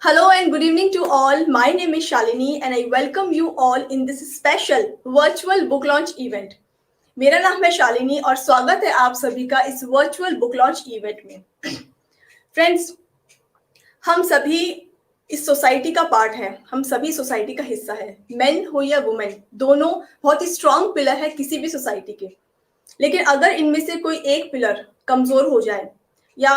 Hello and good evening to all. My name is Shalini and I welcome you all in this special virtual book launch event. मेरा नाम है शालिनी और स्वागत है आप सभी का इस वर्चुअल बुक लॉन्च इवेंट में। फ्रेंड्स, हम सभी इस सोसाइटी का पार्ट है, हम सभी सोसाइटी का हिस्सा है। मेन हो या वुमेन, दोनों बहुत ही स्ट्रांग पिलर है किसी भी सोसाइटी के। लेकिन अगर इनमें से कोई एक पिलर कमजोर हो जाए या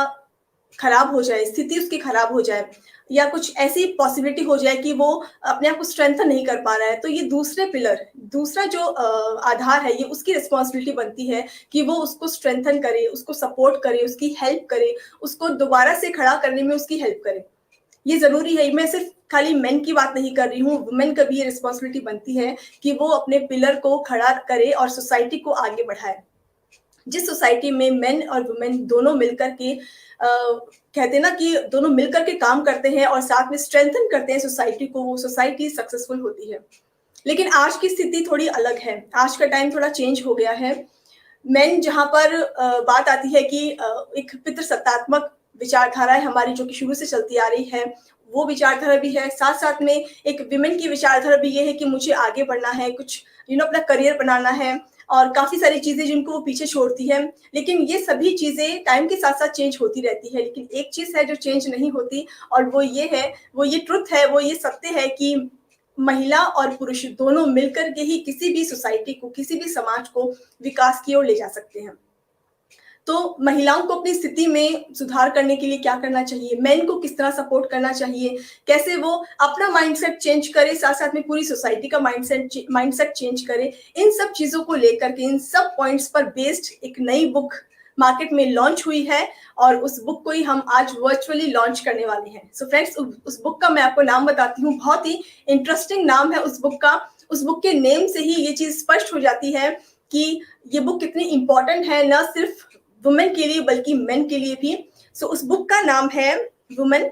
खराब हो जाए, स्थिति उसकी खराब हो जाए या कुछ ऐसी पॉसिबिलिटी हो जाए कि वो अपने आप को स्ट्रेंथन नहीं कर पा रहा है, तो ये दूसरा जो आधार है, ये उसकी रिस्पॉन्सिबिलिटी बनती है कि वो उसको स्ट्रेंथन करे, उसको सपोर्ट करे, उसकी हेल्प करे, उसको दोबारा से खड़ा करने में उसकी हेल्प करे। ये जरूरी है। मैं सिर्फ खाली मेन की बात नहीं कर रही हूँ, वुमेन का भी ये रिस्पॉन्सिबिलिटी बनती है कि वो अपने पिलर को खड़ा करे और सोसाइटी को आगे बढ़ाए। जिस सोसाइटी में मेन और वुमेन दोनों मिलकर के कहते हैं ना कि दोनों मिलकर के काम करते हैं और साथ में स्ट्रेंथन करते हैं सोसाइटी को, वो सोसाइटी सक्सेसफुल होती है। लेकिन आज की स्थिति थोड़ी अलग है, आज का टाइम थोड़ा चेंज हो गया है। मेन जहाँ पर बात आती है कि एक पितृसत्तात्मक विचारधारा है हमारी, जो कि शुरू से चलती आ रही है, वो विचारधारा भी है। साथ साथ में एक विमेन की विचारधारा भी ये है कि मुझे आगे बढ़ना है, कुछ अपना करियर बनाना है और काफी सारी चीजें जिनको वो पीछे छोड़ती है। लेकिन ये सभी चीजें टाइम के साथ साथ चेंज होती रहती है। लेकिन एक चीज है जो चेंज नहीं होती, और वो ये ट्रुथ है, वो ये सत्य है कि महिला और पुरुष दोनों मिलकर के ही किसी भी सोसाइटी को, किसी भी समाज को विकास की ओर ले जा सकते हैं। तो महिलाओं को अपनी स्थिति में सुधार करने के लिए क्या करना चाहिए, मेन को किस तरह सपोर्ट करना चाहिए, कैसे वो अपना माइंडसेट चेंज करे, साथ साथ में पूरी सोसाइटी का माइंडसेट चेंज करे, इन सब चीजों को लेकर के, इन सब पॉइंट्स पर बेस्ड एक नई बुक मार्केट में लॉन्च हुई है और उस बुक को ही हम आज वर्चुअली लॉन्च करने वाले हैं। सो फ्रेंड्स, उस बुक का मैं आपको नाम बताती हूँ। बहुत ही इंटरेस्टिंग नाम है उस बुक का। उस बुक के नेम से ही ये चीज स्पष्ट हो जाती है कि ये बुक कितनी इंपॉर्टेंट है, न सिर्फ वुमेन के लिए बल्कि मेन के लिए भी। सो उस बुक का नाम है women,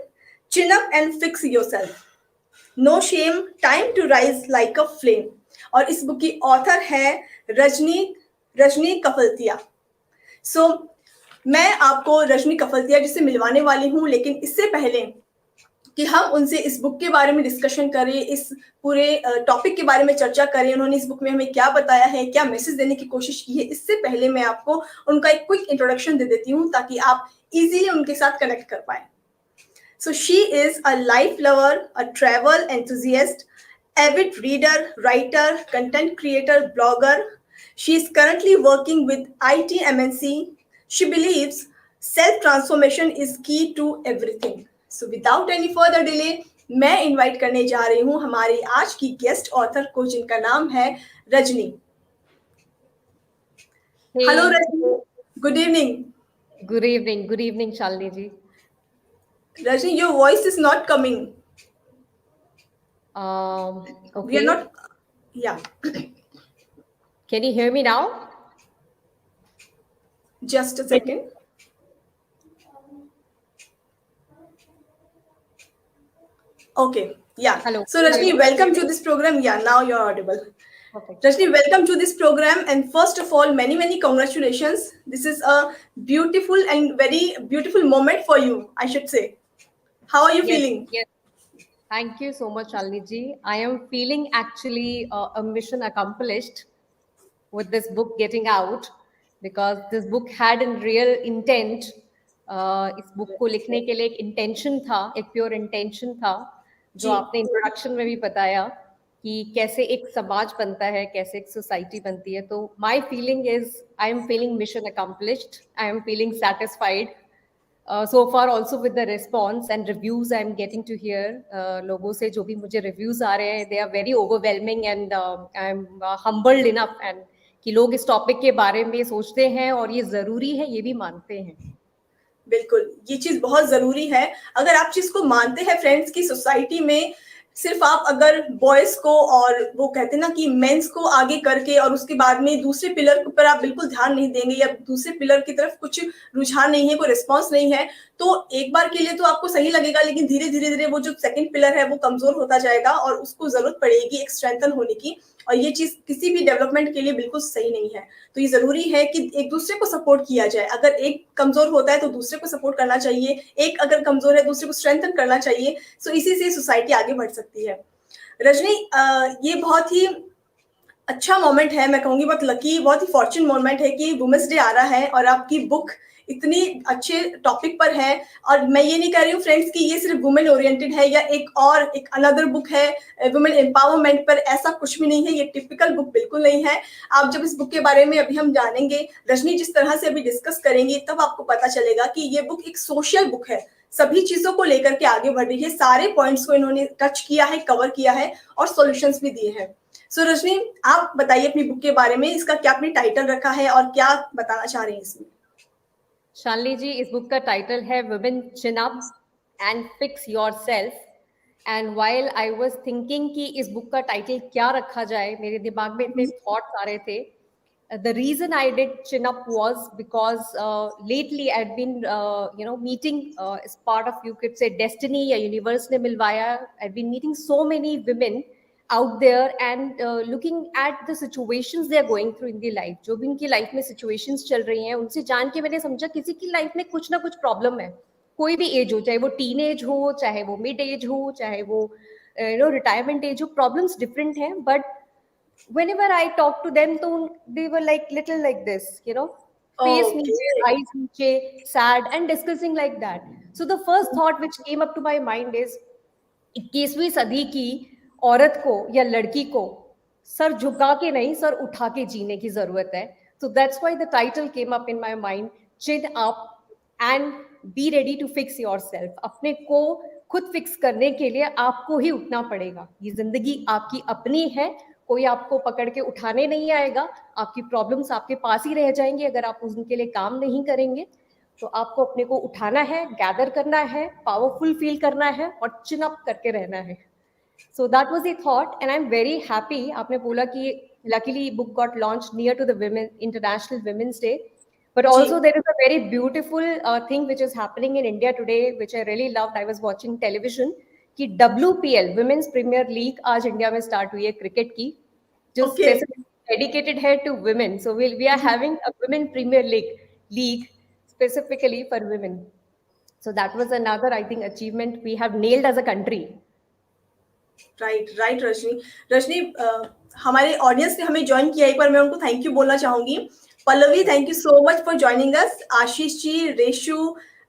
chin up and fix yourself, no shame, time to rise like a flame. और इस बुक की ऑथर है रजनी कफलतिया। सो मैं आपको रजनी कफलतिया जी से मिलवाने वाली हूँ, लेकिन इससे पहले कि हम उनसे इस बुक के बारे में डिस्कशन करें, इस पूरे टॉपिक के बारे में चर्चा करें, उन्होंने इस बुक में हमें क्या बताया है, क्या मैसेज देने की कोशिश की है, इससे पहले मैं आपको उनका एक क्विक इंट्रोडक्शन दे देती हूँ ताकि आप इजीली उनके साथ कनेक्ट कर पाए। So she is a life lover, a travel enthusiast, avid reader, writer, content creator, blogger. She is currently working with IT MNC. She believes self-transformation is key to everything. So without any further delay, मैं invite करने जा रही हूँ हमारी आज की guest author को, जिनका नाम है Rajni. Hello Rajni, good evening. Good evening, Shalini ji. Rajni, your voice is not coming. Okay. We are not. Yeah. Can you hear me now? Just a second. Okay. Yeah. Hello. So Rajni, welcome to this program. Yeah, now you're audible. Perfect. Rajni, welcome to this program. And first of all, many congratulations. This is a beautiful and very beautiful moment for you, I should say. How are you feeling? Yes. Thank you so much, Shalini ji. I am feeling actually a mission accomplished with this book getting out, because this book had a real intent. इस book को लिखने के लिए एक intention था, एक pure intention था, जो आपने इंट्रोडक्शन में भी बताया कि कैसे एक समाज बनता है, कैसे एक सोसाइटी बनती है। तो my feeling is I am feeling mission accomplished, I am feeling satisfied so far also with the response and reviews I'm getting to hear. लोगों से जो भी मुझे reviews आ रहे हैं, they are very overwhelming and I'm humbled enough and कि लोग इस टॉपिक के बारे में सोचते हैं और ये जरूरी है, ये भी मानते हैं। बिल्कुल, ये चीज बहुत जरूरी है। अगर आप चीज को मानते हैं फ्रेंड्स की सोसाइटी में सिर्फ आप अगर बॉयज को और वो कहते हैं ना कि मेंस को आगे करके और उसके बाद में दूसरे पिलर पर आप बिल्कुल ध्यान नहीं देंगे या दूसरे पिलर की तरफ कुछ रुझान नहीं है, कोई रिस्पॉन्स नहीं है, तो एक बार के लिए तो आपको सही लगेगा, लेकिन धीरे धीरे वो जो सेकंड पिलर है वो कमजोर होता जाएगा और उसको जरूरत पड़ेगी एक स्ट्रेंथन होने की। और ये चीज किसी भी डेवलपमेंट के लिए बिल्कुल सही नहीं है। तो ये जरूरी है कि एक दूसरे को सपोर्ट किया जाए। अगर एक कमजोर होता है तो दूसरे को सपोर्ट करना चाहिए, एक अगर कमजोर है दूसरे को स्ट्रेंथन करना चाहिए। सो इसी से सोसाइटी आगे बढ़ सकती है। रजनी, ये बहुत ही अच्छा मोमेंट है, मैं कहूंगी बहुत लकी, बहुत ही फॉर्चून मोमेंट है कि वुमेन्स डे आ रहा है और आपकी बुक इतनी अच्छे टॉपिक पर है। और मैं ये नहीं कह रही हूँ फ्रेंड्स कि ये सिर्फ वुमेन ओरिएंटेड है या एक अनदर बुक है वुमेन एम्पावरमेंट पर, ऐसा कुछ भी नहीं है। ये टिपिकल बुक बिल्कुल नहीं है। आप जब इस बुक के बारे में अभी हम जानेंगे, रजनी जिस तरह से अभी डिस्कस करेंगी, तब आपको पता चलेगा कि ये बुक एक सोशल बुक है, सभी चीजों को लेकर के आगे बढ़ रही है, सारे पॉइंट्स को इन्होंने टच किया है, कवर किया है और सॉल्यूशंस भी दिए हैं। सो रजनी, आप बताइए अपनी बुक के बारे में, इसका क्या आपने टाइटल रखा है और क्या बताना चाह रहे हैं इसमें? शालिनी जी, इस बुक का टाइटल है women chin up and fix yourself. And while I was thinking कि इस बुक का टाइटल क्या रखा जाए, मेरे दिमाग में इतने थॉट्स आ रहे थे। The reason I did chin up was because lately I'd been meeting as part of, you could say, destiny या universe ने मिलवाया। I've been meeting so many women out there and looking at the situations they are going through in their life। जो भी उनकी life में situations चल रही हैं, उनसे जान के मैंने समझा किसी की लाइफ में कुछ ना कुछ प्रॉब्लम है। कोई भी एज हो, चाहे वो टीन एज हो, चाहे वो मिड एज हो, चाहे वो रिटायरमेंट एज हो, प्रॉब्लम्स डिफरेंट हैं। But whenever I talk to them, तो they were like little like this, face niche, Okay. eyes niche, sad and discussing like that. So the first thought which came up to my mind is 21वीं सदी की औरत को या लड़की को sir झुका के नहीं, सर उठा के जीने की जरूरत है। So that's why the title came up in my mind, chin up and be ready to fix yourself। अपने को खुद फिक्स करने के लिए आपको ही उठना पड़ेगा। ये जिंदगी आपकी अपनी है, कोई आपको पकड़ के उठाने नहीं आएगा। आपकी प्रॉब्लम्स आपके पास ही रह जाएंगी अगर आप उनके लिए काम नहीं करेंगे। तो आपको अपने को उठाना है, गैदर करना है, पावरफुल फील करना है और चिन अप करके रहना है। So that was the thought and I am very happy. आपने बोला कि luckily book got launch near to the women international women's day, but also जी। there is a very beautiful thing which is happening in India today, which I really loved। I was watching television कि WPL Women's Premier League आज India में start हुई है cricket की, जो okay. Specifically dedicated है to women. So we are having a women premier league specifically for women। so that was another, I think, achievement we have nailed as a country। Right right Rajni. Rajni, हमारे audience ने हमें join किया, एक बार मैं उनको thank you बोलना चाहूंगी। Pallavi, thank you so much for joining us. Ashish ji, Reshu,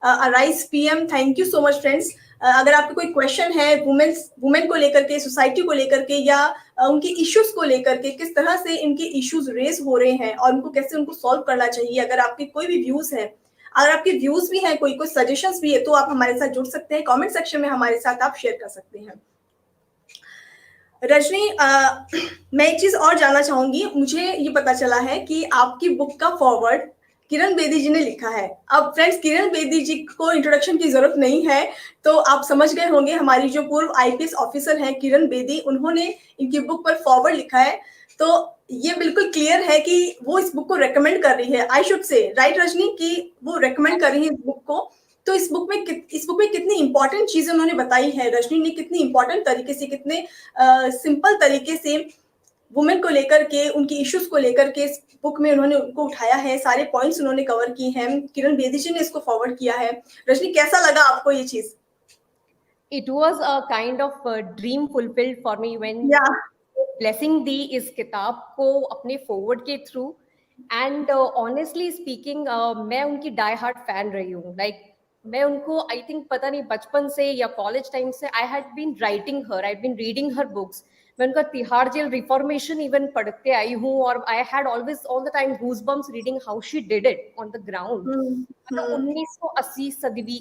Arise PM, thank you so much friends. अगर आपको कोई क्वेश्चन है वुमेन को लेकर के, सोसाइटी को लेकर के या उनकी इश्यूज को लेकर के, किस तरह से इनके इश्यूज रेज हो रहे हैं और उनको कैसे उनको सॉल्व करना चाहिए, अगर आपके कोई भी व्यूज है, अगर आपके व्यूज भी हैं, कोई सजेशंस भी है, तो आप हमारे साथ जुड़ सकते हैं। कमेंट सेक्शन में हमारे साथ आप शेयर कर सकते हैं। रजनी, मैं एक चीज और जानना चाहूंगी। मुझे ये पता चला है कि आपकी बुक का फॉरवर्ड किरण बेदी जी ने लिखा है। अब फ्रेंड्स, किरण बेदी जी को इंट्रोडक्शन की जरूरत नहीं है, तो आप समझ गए होंगे। हमारी जो पूर्व आईपीएस ऑफिसर हैं किरण बेदी, उन्होंने इनकी बुक पर फॉरवर्ड लिखा है। तो ये बिल्कुल क्लियर है कि वो इस बुक को रेकमेंड कर रही है, I should say, right Rajni, कि वो रेकमेंड कर रही है इस बुक को। तो इस बुक में कितनी इंपॉर्टेंट चीजें उन्होंने बताई है, रजनी ने कितनी इंपॉर्टेंट तरीके से, कितने सिंपल तरीके से वुमेन को लेकर के, उनकी इश्यूज को लेकर के इस बुक में उन्होंने उनको उठाया है, सारे पॉइंट्स उन्होंने कवर किए हैं। किरण बेदी जी ने इसको फॉरवर्ड किया है। रजनी, कैसा लगा आपको ये चीज? It was a kind of a dream fulfilled for me when या ब्लेसिंग दी इस किताब को अपने फॉरवर्ड के थ्रू। एंड ऑनेस्टली स्पीकिंग, मैं उनकी डाई हार्ट फैन रही हूँ। लाइक मैं उनको, आई थिंक, पता नहीं बचपन से या कॉलेज टाइम से I had been writing her, I been reading her books. मैं उनका तिहाड़ जेल रिफॉर्मेशन इवन पढ़ते आई हूँ और I had always all the time goosebumps reading how she did it on the ground. मतलब 1980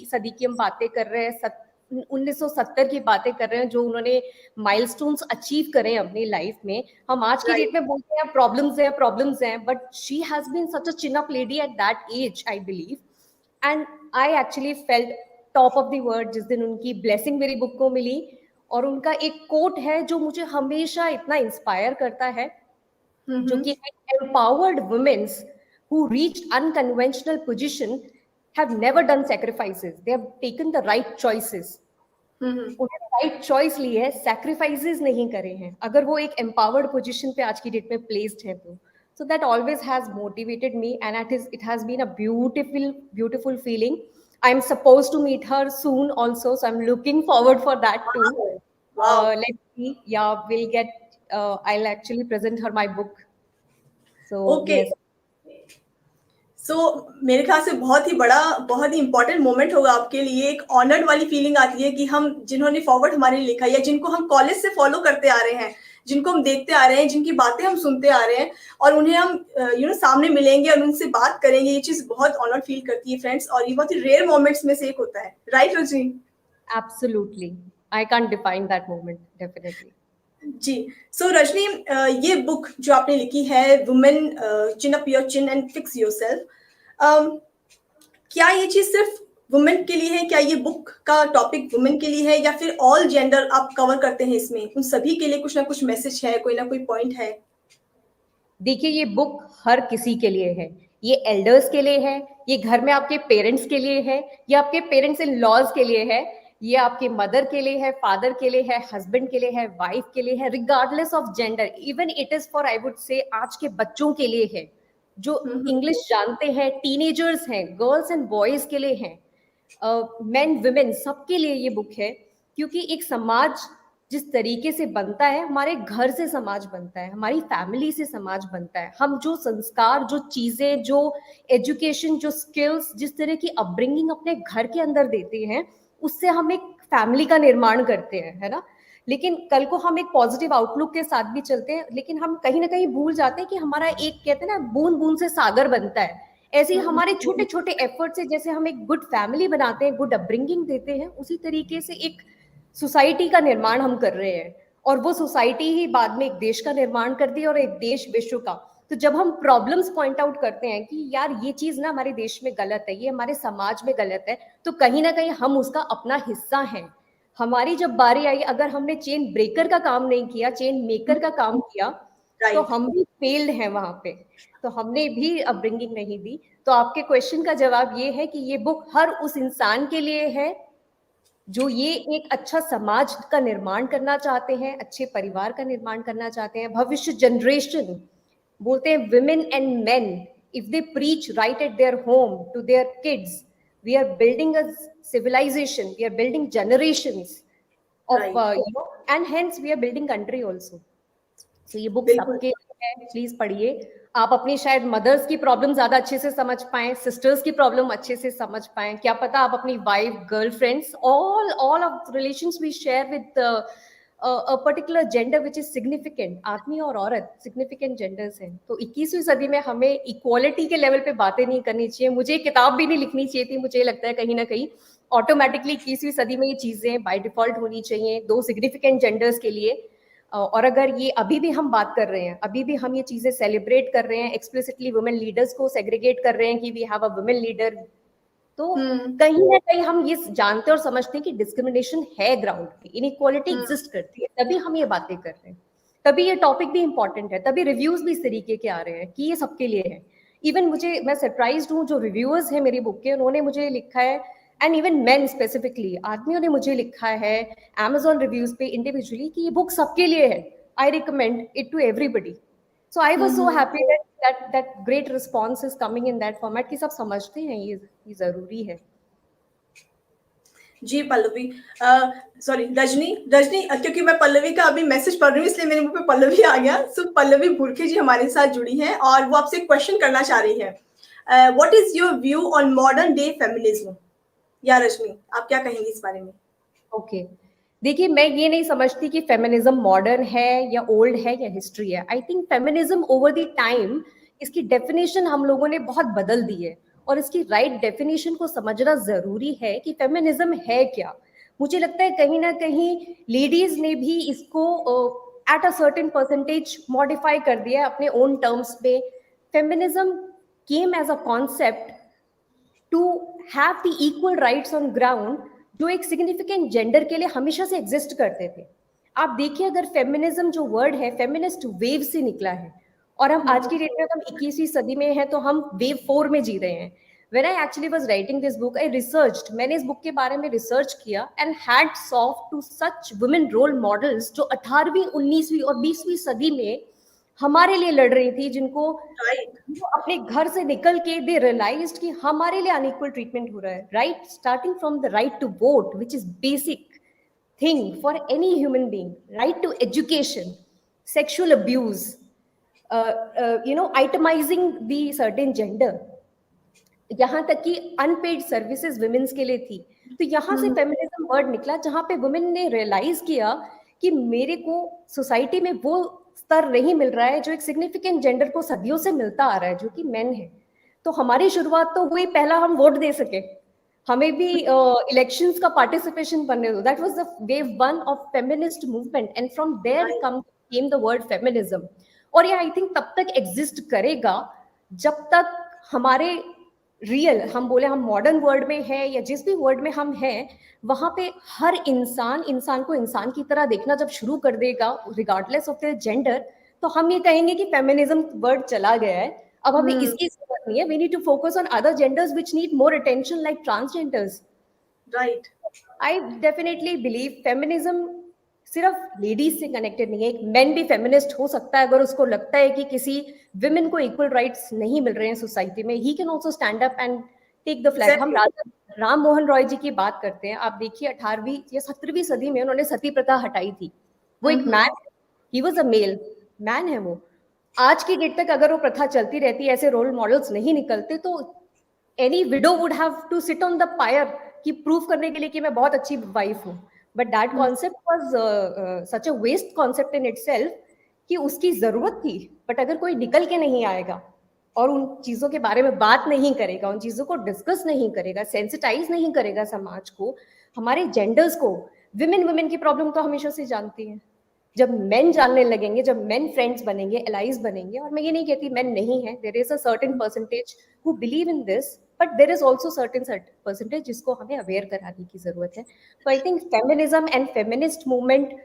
सदी की हम बातें कर रहे हैं, 1970 की बातें कर रहे हैं, जो उन्होंने माइलस्टोन्स अचीव करे अपनी लाइफ में। हम आज की डेट में बोलते हैं प्रॉब्लम्स हैं, but she has been such a chin up lady at that age, I believe. And I actually felt top of the world जिस दिन उनकी ब्लेसिंग मेरी बुक को मिली। और उनका एक कोट है जो मुझे हमेशा इतना इंस्पायर करता है, जो कि empowered women who reached unconventional position have never done sacrifices, they have taken the right choices। हम्म। उन्होंने राइट चॉइस ली है, सैक्रिफाइसेस नहीं करे हैं, अगर वो एक एम्पावर्ड पोजीशन पे आज की डेट में प्लेस्ड है तो so that always has motivated me, and it has been a beautiful feeling. I'm supposed to meet her soon also, so I'm looking forward for that too. Wow. Let's see, yeah, I'll actually present her my book, so okay. yes. सो मेरे ख्याल से बहुत ही बड़ा, बहुत ही important moment होगा आपके लिए। एक ऑनर्ड वाली फीलिंग आती है कि हम जिन्होंने फॉरवर्ड हमारे लिए लिखा है, या जिनको हम कॉलेज से फॉलो करते आ रहे हैं, जिनको हम देखते आ रहे हैं, जिनकी बातें हम सुनते आ रहे हैं, और उन्हें हम सामने मिलेंगे और उनसे बात करेंगे, ये चीज बहुत ऑनर्ड फील करती है फ्रेंड्स, और ये बहुत ही रेयर मोमेंट्स में से एक होता है, right Rajni? Absolutely, I can't define that moment, definitely. जी। सो रजनी, ये बुक जो आपने लिखी है, women chin up your chin and fix yourself, क्या ये चीज सिर्फ वुमेन के लिए है? क्या ये बुक का टॉपिक वुमेन के लिए है, या फिर ऑल जेंडर आप कवर करते हैं इसमें? उन सभी के लिए कुछ ना कुछ मैसेज है, कोई ना कोई पॉइंट है? देखिए, ये बुक हर किसी के लिए है। ये एल्डर्स के लिए है, ये घर में आपके पेरेंट्स के लिए है, ये आपके पेरेंट्स इन लॉज के लिए है, ये आपके मदर के लिए है, फादर के लिए है, हस्बैंड के लिए है, वाइफ के लिए है, regardless of gender. Even it is for, I would say, आज के बच्चों के लिए है जो इंग्लिश जानते हैं, टीनेजर्स हैं, गर्ल्स एंड बॉयज के लिए हैं, मेन वुमेन, सबके लिए ये बुक है। क्योंकि एक समाज जिस तरीके से बनता है, हमारे घर से समाज बनता है, हमारी फैमिली से समाज बनता है। हम जो संस्कार, जो चीजें, जो एजुकेशन, जो स्किल्स, जिस तरह की अपब्रिंगिंग अपने घर के अंदर देते हैं, उससे हम एक फैमिली का निर्माण करते हैं, है ना। लेकिन कल को हम एक पॉजिटिव आउटलुक के साथ भी चलते हैं, लेकिन हम कहीं ना कहीं भूल जाते हैं कि हमारा एक, कहते हैं ना, बूंद बूंद से सागर बनता है। ऐसे ही हमारे छोटे छोटे एफर्ट से जैसे हम एक गुड फैमिली बनाते हैं, गुड अपब्रिंगिंग देते हैं, उसी तरीके से एक सोसाइटी का निर्माण हम कर रहे हैं, और वो सोसाइटी ही बाद में एक देश का निर्माण करती है, और एक देश विश्व का। तो जब हम प्रॉब्लम्स पॉइंट आउट करते हैं कि यार ये चीज ना हमारे देश में गलत है, ये हमारे समाज में गलत है, तो कहीं ना कहीं हम उसका अपना हिस्सा हैं। हमारी जब बारी आई, अगर हमने चेन ब्रेकर का काम नहीं किया, चेन मेकर का काम किया, तो राइट। हम भी फेल्ड हैं वहां पे, तो हमने भी अपब्रिंगिंग नहीं दी। तो आपके क्वेश्चन का जवाब ये है कि ये बुक हर उस इंसान के लिए है जो ये एक अच्छा समाज का निर्माण करना चाहते हैं, अच्छे परिवार का निर्माण करना चाहते हैं, भविष्य जनरेशन। बोलते हैं women and men, if they preach right at their home to their kids, we are building a civilization, we are building generations of right. and hence we are building country also. So ये book बिल्कुल। सबके लिए है, please पढ़िए। आप अपनी शायद mother's की प्रॉब्लम ज्यादा अच्छे से समझ पाएं, सिस्टर्स की प्रॉब्लम अच्छे से समझ पाएं, क्या पता आप अपनी wife, girlfriends, all of relations we share with a particular gender which is significant, आदमी और औरत सिग्निफिकेंट जेंडर्स हैं। तो 21वीं सदी में हमें इक्वालिटी के लेवल पे बातें नहीं करनी चाहिए। मुझे किताब भी नहीं लिखनी चाहिए थी, मुझे लगता है कहीं ना कहीं ऑटोमेटिकली 21वीं सदी में ये चीजें बाय डिफॉल्ट होनी चाहिए, दो सिग्निफिकेंट जेंडर्स के लिए। और अगर ये अभी भी हम बात कर रहे हैं, अभी भी हम ये चीजें सेलिब्रेट कर रहे हैं, एक्सप्लिसिटली वुमेन लीडर्स को सेग्रीगेट कर रहे हैं कि we have a women leader, तो कहीं ना कहीं हम ये जानते और समझते हैं कि डिस्क्रिमिनेशन है ग्राउंड पे, इनइक्वालिटी एग्जिस्ट करती है, तभी हम ये बातें कर रहे हैं, तभी ये टॉपिक भी इंपॉर्टेंट है, तभी रिव्यूज भी इस तरीके के आ रहे हैं कि ये सबके लिए है। इवन मैं सरप्राइज्ड हूँ, जो रिव्यूअर्स हैं मेरी बुक के, उन्होंने मुझे लिखा है, एंड इवन मेन स्पेसिफिकली, आदमियों ने मुझे लिखा है Amazon रिव्यूज पे इंडिविजुअली कि ये बुक सबके लिए है, I recommend it to everybody. So I was so happy that great response is coming in that format कि सब समझते हैं ये जरूरी है। जी पल्लवी, सॉरी रजनी, क्योंकि मैं पल्लवी का अभी मैसेज पढ़ रही हूँ इसलिए मेरे मुंह पे पल्लवी आ गया। सो पल्लवी भुरखे जी हमारे साथ जुड़ी हैं और वो आपसे क्वेश्चन करना चाह रही है। What is your view on modern day feminism? या रजनी, आप क्या कहेंगी इस बारे में? ओके, देखिए, मैं ये नहीं समझती कि फेमिनिज्म मॉडर्न है या ओल्ड है या हिस्ट्री है। आई think feminism over the time, इसकी डेफिनेशन हम लोगों ने बहुत बदल दी है, और इसकी राइट डेफिनेशन को समझना जरूरी है कि फेमिनिज्म है क्या। मुझे लगता है कहीं ना कहीं लेडीज ने भी इसको at a certain percentage modify कर दिया है अपने ओन टर्म्स पे। Feminism came as a concept to have the equal rights on ground, जो एक सिग्निफिकेंट जेंडर के लिए हमेशा से एग्जिस्ट करते थे। आप देखिए, अगर फेमिनिज्म जो वर्ड है, फेमिनिस्ट वेव से निकला है, और हम आज की डेट में हम 21वीं सदी में हैं, तो हम वेव 4 में जी रहे हैं। When I actually was writing this book, I researched, मैंने इस बुक के बारे में रिसर्च किया, and hats off to such women role models जो 18वीं 19वीं और 20वीं सदी में हमारे लिए लड़ रही थी, जिनको राइट वो अपने घर से निकल के दे रियलाइज्ड कि हमारे लिए अनइक्वल ट्रीटमेंट हो रहा है, right, starting from the right to vote which is basic thing for any human being, right to education, sexual abuse, itemizing the certain gender, यहाँ तक कि अनपेड सर्विसेज वुमेन्स के लिए थी. तो यहाँ से फेमिनिज्म वर्ड निकला, जहाँ पे वुमेन ने रियलाइज किया कि मेरे को सोसाइटी में वो स्तर नहीं मिल रहा है जो एक सिग्निफिकेंट जेंडर को सदियों से मिलता आ रहा है, जो कि मेन है. तो हमारी शुरुआत तो हुई, पहला हम वोट दे सके, हमें भी इलेक्शंस का पार्टिसिपेशन बनने दो. That was the wave 1 of feminist movement, and from there came the word feminism. और ये आई थिंक तब तक एग्जिस्ट करेगा जब तक हमारे रियल, हम बोले हम मॉडर्न वर्ल्ड में है या जिस भी वर्ल्ड में हम हैं, वहां पे हर इंसान को इंसान की तरह देखना जब शुरू कर देगा रिगार्डलेस ऑफ द जेंडर, तो हम ये कहेंगे कि फेमिनिज्म वर्ड चला गया है, अब हमें इसकी जरूरत नहीं है. We need to focus on other genders which need more attention, like transgenders. Right I definitely believe feminism सिर्फ लेडीज से कनेक्टेड नहीं है. एक मैन भी फेमिनिस्ट हो सकता है अगर उसको लगता है कि किसी विमेन को इक्वल राइट्स नहीं मिल रहे हैं सोसाइटी में. He can also stand up and take the flag. हम राजा राम मोहन रॉय जी की बात करते हैं. आप देखिए 18वीं या 17वीं सदी में उन्होंने सती प्रथा हटाई थी. वो एक man, he was a male man है वो. आज की डेट तक अगर वो प्रथा चलती रहती, ऐसे रोल मॉडल्स नहीं निकलते, तो any widow would have to sit on the pyre कि प्रूव करने के लिए कि मैं बहुत अच्छी वाइफ हूँ. But that concept was such a waste concept in itself कि उसकी जरूरत थी. बट अगर कोई निकल के नहीं आएगा और उन चीजों के बारे में बात नहीं करेगा, उन चीजों को डिस्कस नहीं करेगा, सेंसिटाइज नहीं करेगा समाज को, हमारे जेंडर्स को, विमेन की प्रॉब्लम तो हमेशा से जानती है. जब मेन जानने लगेंगे, जब मेन फ्रेंड्स बनेंगे, एलाइज बनेंगे, और मैं ये नहीं कहती मेन नहीं है, there is a certain percentage who believe in this, but there is also certain percentage जिसको हमें अवेयर कराने की जरूरत है. तो I think feminism and feminist movement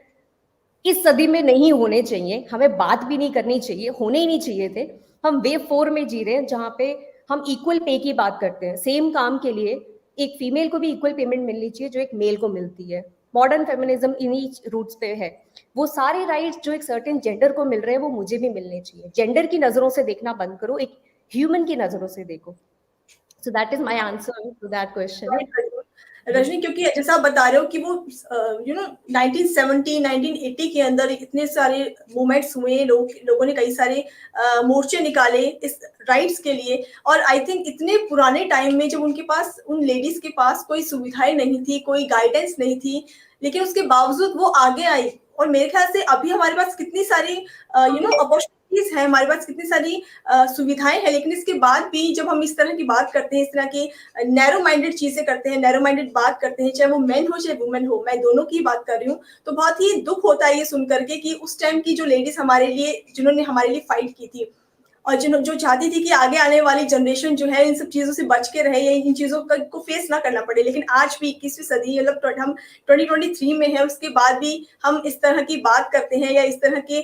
इस सदी में नहीं होने चाहिए, हमें बात भी नहीं करनी चाहिए, होने ही नहीं चाहिए थे. हम वेव 4 में जी रहे हैं जहाँ पे हम इक्वल पे की बात करते हैं. सेम काम के लिए एक फीमेल को भी इक्वल पेमेंट मिलनी चाहिए जो एक मेल को मिलती है. मॉडर्न फेमिनिज्म इन्हीं रूट्स पे है. वो सारे राइट्स जो एक सर्टेन जेंडर को मिल रहे हैं वो मुझे भी मिलने चाहिए. जेंडर की नजरों से देखना बंद करो, एक ह्यूमन की नजरों से देखो. So that is my answer to that question. Rajni, क्योंकि जैसा आप बता रहे हो कि वो 1970 1980 के अंदर इतने सारे मूवमेंट्स हुए, लोगों ने कई सारे मोर्चे निकाले इस राइट्स के लिए. और आई थिंक इतने पुराने टाइम में जब उनके पास, उन लेडीज के पास कोई सुविधाएं नहीं थी, कोई गाइडेंस नहीं थी, लेकिन उसके बावजूद वो आगे आई. और मेरे ख्याल से अभी हमारे पास कितनी सारी अपॉर्चुनिटीज है, हमारे पास कितनी सारी सुविधाएं हैं, लेकिन इसके बाद भी जब हम इस तरह की बात करते हैं, इस तरह की नैरो माइंडेड चीजें करते हैं, नैरो माइंडेड बात करते हैं, चाहे वो मेन हो चाहे वुमेन हो, मैं दोनों की बात कर रही हूँ, तो बहुत ही दुख होता है ये सुन करके कि उस टाइम की जो लेडीज हमारे लिए, जिन्होंने हमारे लिए फाइट की थी और जो चाहती थी कि आगे आने वाली जनरेशन जो है इन सब चीजों से बच के रहे या इन चीजों को फेस ना करना पड़े, लेकिन आज भी 21वीं सदी, मतलब हम 2023 में है, उसके बाद भी हम इस तरह की बात करते हैं या इस तरह के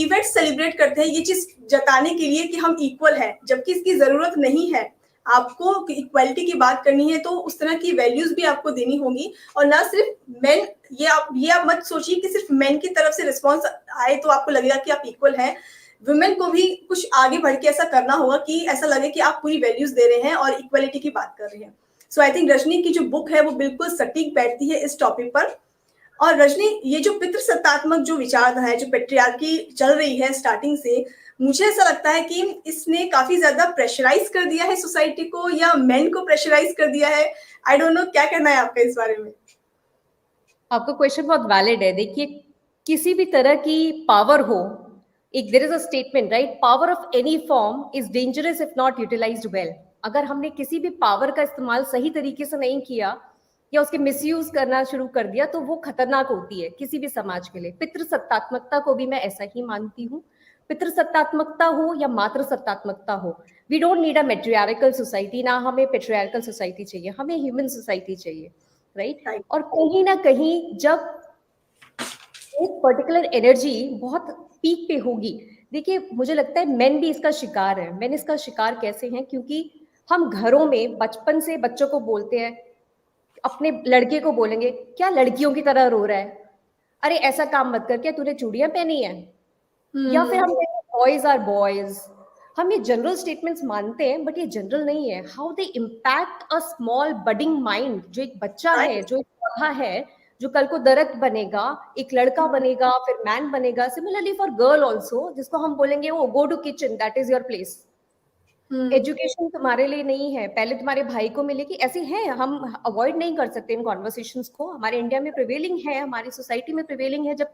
इवेंट्स सेलिब्रेट करते हैं, ये चीज जताने के लिए कि हम इक्वल हैं, जबकि इसकी जरूरत नहीं है. आपको इक्वालिटी की बात करनी है तो उस तरह की वैल्यूज भी आपको देनी होगी, और ना सिर्फ मेन. ये आप मत सोचिए कि सिर्फ मेन की तरफ से रिस्पॉन्स आए तो आपको लगेगा कि आप इक्वल हैं. वुमेन को भी कुछ आगे बढ़ के ऐसा करना होगा कि ऐसा लगे कि आप पूरी वैल्यूज दे रहे हैं और इक्वालिटी की बात कर रहे हैं. सो आई थिंक रजनी की जो बुक है वो बिल्कुल सटीक बैठती है इस टॉपिक पर. और रजनी, ये जो पितृसत्तात्मक जो विचारधारा है, जो पेट्रियार्की चल रही है स्टार्टिंग से, मुझे ऐसा लगता है कि इसने काफी ज्यादा प्रेशराइज कर दिया है सोसाइटी को, या मेन को प्रेशराइज कर दिया है. आई डोंट नो, क्या कहना है आपका इस बारे में? आपका क्वेश्चन बहुत वैलिड है. देखिए, किसी भी तरह की पावर हो, एक there is a statement, right, power of any form is dangerous if not utilised well. अगर हमने किसी भी पावर का इस्तेमाल सही तरीके से नहीं किया या उसके मिसयूज करना शुरू कर दिया तो वो खतरनाक होती है किसी भी समाज के लिए. पितृसत्तात्मकता को भी मैं ऐसा ही मानती हूँ. पितृसत्तात्मकता हो या मातृ सत्तात्मकता हो, we don't need a matriarchal society, ना हमें पेट्रियार्कल सोसाइटी चाहिए, हमें ह्यूमन सोसाइटी चाहिए, राइट. और कहीं ना कहीं जब एक पर्टिकुलर एनर्जी बहुत पीक पे होगी, देखिए मुझे लगता है मेन भी इसका शिकार है. मेन इसका शिकार कैसे हैं, क्योंकि हम घरों में बचपन से बच्चों को बोलते हैं, अपने लड़के को बोलेंगे क्या लड़कियों की तरह रो रहा है, अरे ऐसा काम मत कर, क्या तूने चूड़ियां पहनी है, या फिर हम कहेंगे बॉयज आर बॉयज। हम ये जनरल स्टेटमेंट्स मानते हैं बट ये जनरल नहीं है। How they impact a small budding mind, जो एक बच्चा है, राइट। जो एक पौधा है, जो कल को दरख्त बनेगा, एक लड़का बनेगा, फिर मैन बनेगा। सिमिलरली फॉर गर्ल ऑल्सो, जिसको हम बोलेंगे वो go to kitchen, that is your place. Education तुम्हारे लिए नहीं है, पहले तुम्हारे भाई को मिलेगी। ऐसे हैं, हम अवॉइड नहीं कर सकते इन कॉन्वर्सेशंस को, हमारे इंडिया में प्रिवेलिंग है, हमारी सोसाइटी में प्रिवेलिंग है। जब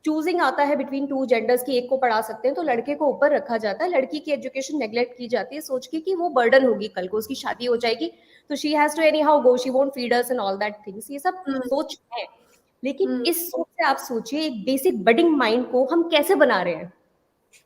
चूजिंग आता है बिटवीन टू जेंडर्स की एक को पढ़ा सकते हैं तो लड़के को ऊपर रखा जाता है, लड़की की एजुकेशन नेग्लेक्ट की जाती है सोच के कि वो बर्डन होगी, कल को उसकी शादी हो जाएगी तो she has to anyhow go, she won't feed us and all that things. ये सब सोच है, लेकिन इस सोच से आप सोचिए एक बेसिक बडिंग माइंड को हम कैसे बना रहे हैं,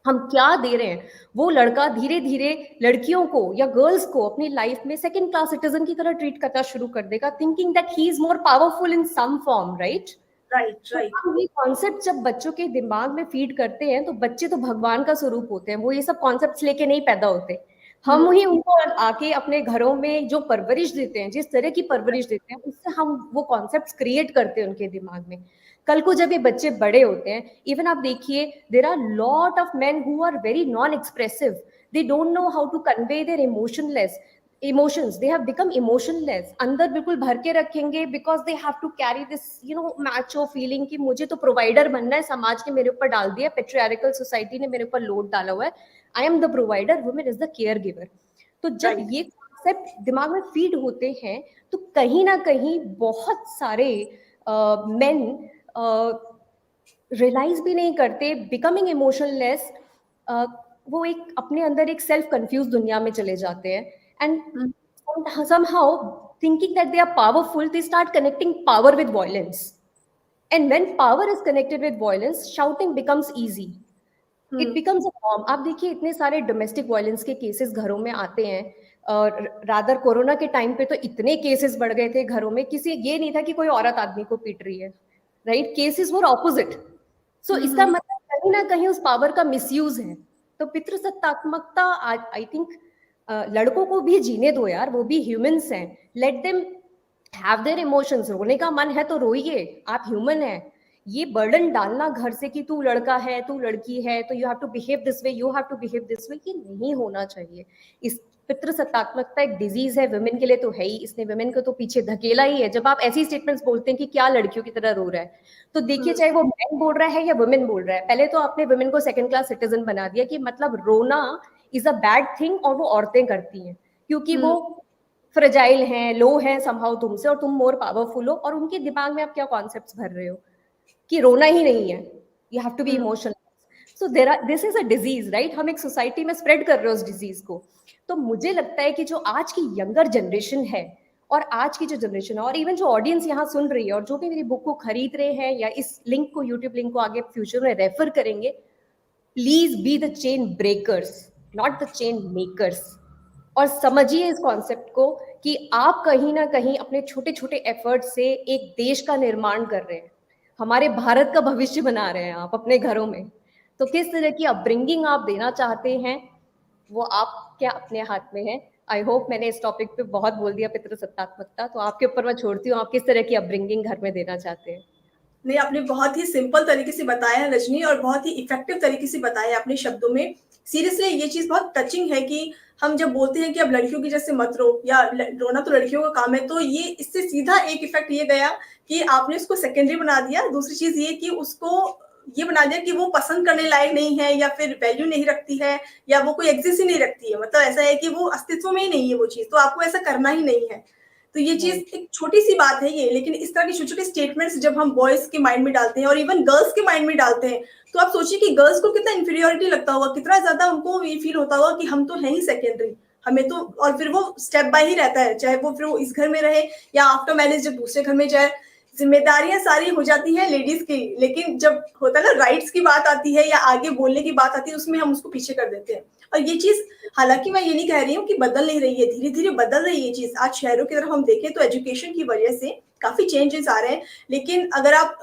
हम क्या दे रहे हैं। वो लड़का धीरे धीरे लड़कियों को या गर्ल्स को अपनी लाइफ में सेकंड क्लास सिटीजन की तरह ट्रीट करना शुरू कर देगा, thinking that he is more powerful in some form, right. Right. तो राइट। हम ये कॉन्सेप्ट जब बच्चों के दिमाग में फीड करते हैं तो बच्चे तो भगवान का स्वरूप होते हैं, वो ये सब कॉन्सेप्ट्स लेके नहीं पैदा होते। हम ही उनको आके अपने घरों में जो परवरिश देते हैं, जिस तरह की परवरिश देते हैं, उससे हम वो कॉन्सेप्ट्स क्रिएट करते हैं उनके दिमाग में। कल को जब ये बच्चे बड़े होते हैं, इवन आप देखिए there are lot of men who are very non expressive, they don't know how to convey their emotionless emotions, they have become emotionless, अंदर बिल्कुल भर के रखेंगे because they have to carry this macho feeling कि मुझे तो provider बनना है, समाज ने मेरे ऊपर डाल दिया, पेट्रियार्कल सोसाइटी ने मेरे ऊपर लोड डाला हुआ है, I am the provider, women is the care giver. तो जब ये कॉन्सेप्ट दिमाग में फीड होते हैं तो कहीं ना कहीं बहुत सारे मेन रियलाइज भी नहीं करते, बिकमिंग इमोशनलेस, वो एक अपने अंदर एक सेल्फ कंफ्यूज दुनिया में चले जाते हैं, and somehow thinking that they are powerful, they start connecting power with violence, and when power is connected with violence, shouting becomes easy, it becomes a norm। आप देखिए इतने सारे डोमेस्टिक वायलेंस के केसेस घरों में आते हैं, रादर कोरोना के टाइम पे तो इतने केसेस बढ़ गए थे घरों में, किसी ये नहीं था कि कोई औरत आदमी को पीट रही है, राइट, केसेस वर ऑपोजिट। सो इसका मतलब कहीं ना कहीं उस पावर का मिसयूज है। तो पितृसत्तात्मकता, आई थिंक लड़कों को भी जीने दो यार, वो भी ह्यूमंस हैं, let them have their emotions, रोने का मन है तो रोइए, आप ह्यूमन है। ये बर्डन डालना घर से कि तू लड़का है, तू लड़की है, तो you have to behave this way, you have to behave this way, ये नहीं होना चाहिए। इस पितृसत्तात्मकता एक डिजीज है, वुमेन के लिए तो है ही, इसने वुमेन को तो पीछे धकेला ही है। जब आप ऐसी स्टेटमेंट्स बोलते हैं कि क्या लड़कियों की तरह रो रहा है, तो देखिए चाहे वो मैन बोल रहा है या वुमेन बोल रहा है, पहले तो आपने वुमेन को सेकंड क्लास सिटीजन बना दिया कि मतलब रोना इज अ बैड थिंग और वो औरतें करती हैं क्योंकि वो फ्रेजाइल हैं, लो हैं समहाउ तुमसे, और तुम मोर पावरफुल हो, और उनके दिमाग में आप क्या कॉन्सेप्ट्स भर रहे हो कि रोना ही नहीं है, you have to be emotional. So there are, this is a disease, right, हम एक सोसाइटी में स्प्रेड कर रहे हो उस डिजीज को। तो मुझे लगता है कि जो आज की यंगर जनरेशन है और आज की जो जनरेशन है, और इवन जो ऑडियंस यहाँ सुन रही है और जो भी मेरी बुक को खरीद रहे हैं या इस लिंक को, यूट्यूब लिंक को आगे फ्यूचर में रेफर करेंगे, please be the chain breakers, not the chain makers. और समझिए इस कॉन्सेप्ट को कि आप कहीं ना कहीं अपने छोटे छोटे एफर्ट से एक देश का निर्माण कर रहे हैं, हमारे भारत का भविष्य बना रहे हैं आप अपने घरों में। तो किस तरह की अपब्रिंगिंग आप देना चाहते हैं वो आपके अपने हाथ में है। आई होप मैंने इस टॉपिक पे बहुत बोल दिया, पितृसत्तात्मकता, तो आपके ऊपर मैं छोड़ती हूँ, आप किस तरह की अपब्रिंगिंग घर में देना चाहते हैं। नहीं, आपने बहुत ही सिंपल तरीके से बताया है रजनी, और बहुत ही इफेक्टिव तरीके से बताया अपने शब्दों में। सीरियसली ये चीज बहुत टचिंग है कि हम जब बोलते हैं कि अब लड़कियों की जैसे मत रो, या रोना तो लड़कियों का काम है, तो ये इससे सीधा एक इफेक्ट ये गया कि आपने उसको सेकेंडरी बना दिया। दूसरी चीज ये कि उसको ये बना दिया कि वो पसंद करने लायक नहीं है, या फिर वैल्यू नहीं रखती है, या वो कोई एग्जिस्ट ही नहीं रखती है। मतलब ऐसा है कि वो अस्तित्व में ही नहीं है वो चीज, तो आपको ऐसा करना ही नहीं है। तो ये चीज एक छोटी सी बात है ये, लेकिन इस तरह की छोटे छोटे स्टेटमेंट्स जब हम बॉयज के माइंड में डालते हैं और इवन गर्ल्स के माइंड में डालते हैं, तो आप सोचिए कि गर्ल्स को कितना इंफीरियोरिटी लगता होगा, कितना ज्यादा उनको ये फील होता होगा कि हम तो हैं ही सेकेंडरी, हमें तो। और फिर वो स्टेप बाय ही रहता है, चाहे वो फिर वो इस घर में रहे या आफ्टर मैरिज जब दूसरे घर में जाए, जिम्मेदारियां सारी हो जाती हैं लेडीज की। लेकिन जब होता है ना राइट्स की बात आती है या आगे बोलने की बात आती है, उसमें हम उसको पीछे कर देते हैं। और ये चीज, हालांकि मैं ये नहीं कह रही हूँ कि बदल नहीं रही है, धीरे धीरे बदल रही है ये चीज। आज शहरों की तरफ हम देखें तो एजुकेशन की वजह से काफी चेंजेस आ रहे हैं, लेकिन अगर आप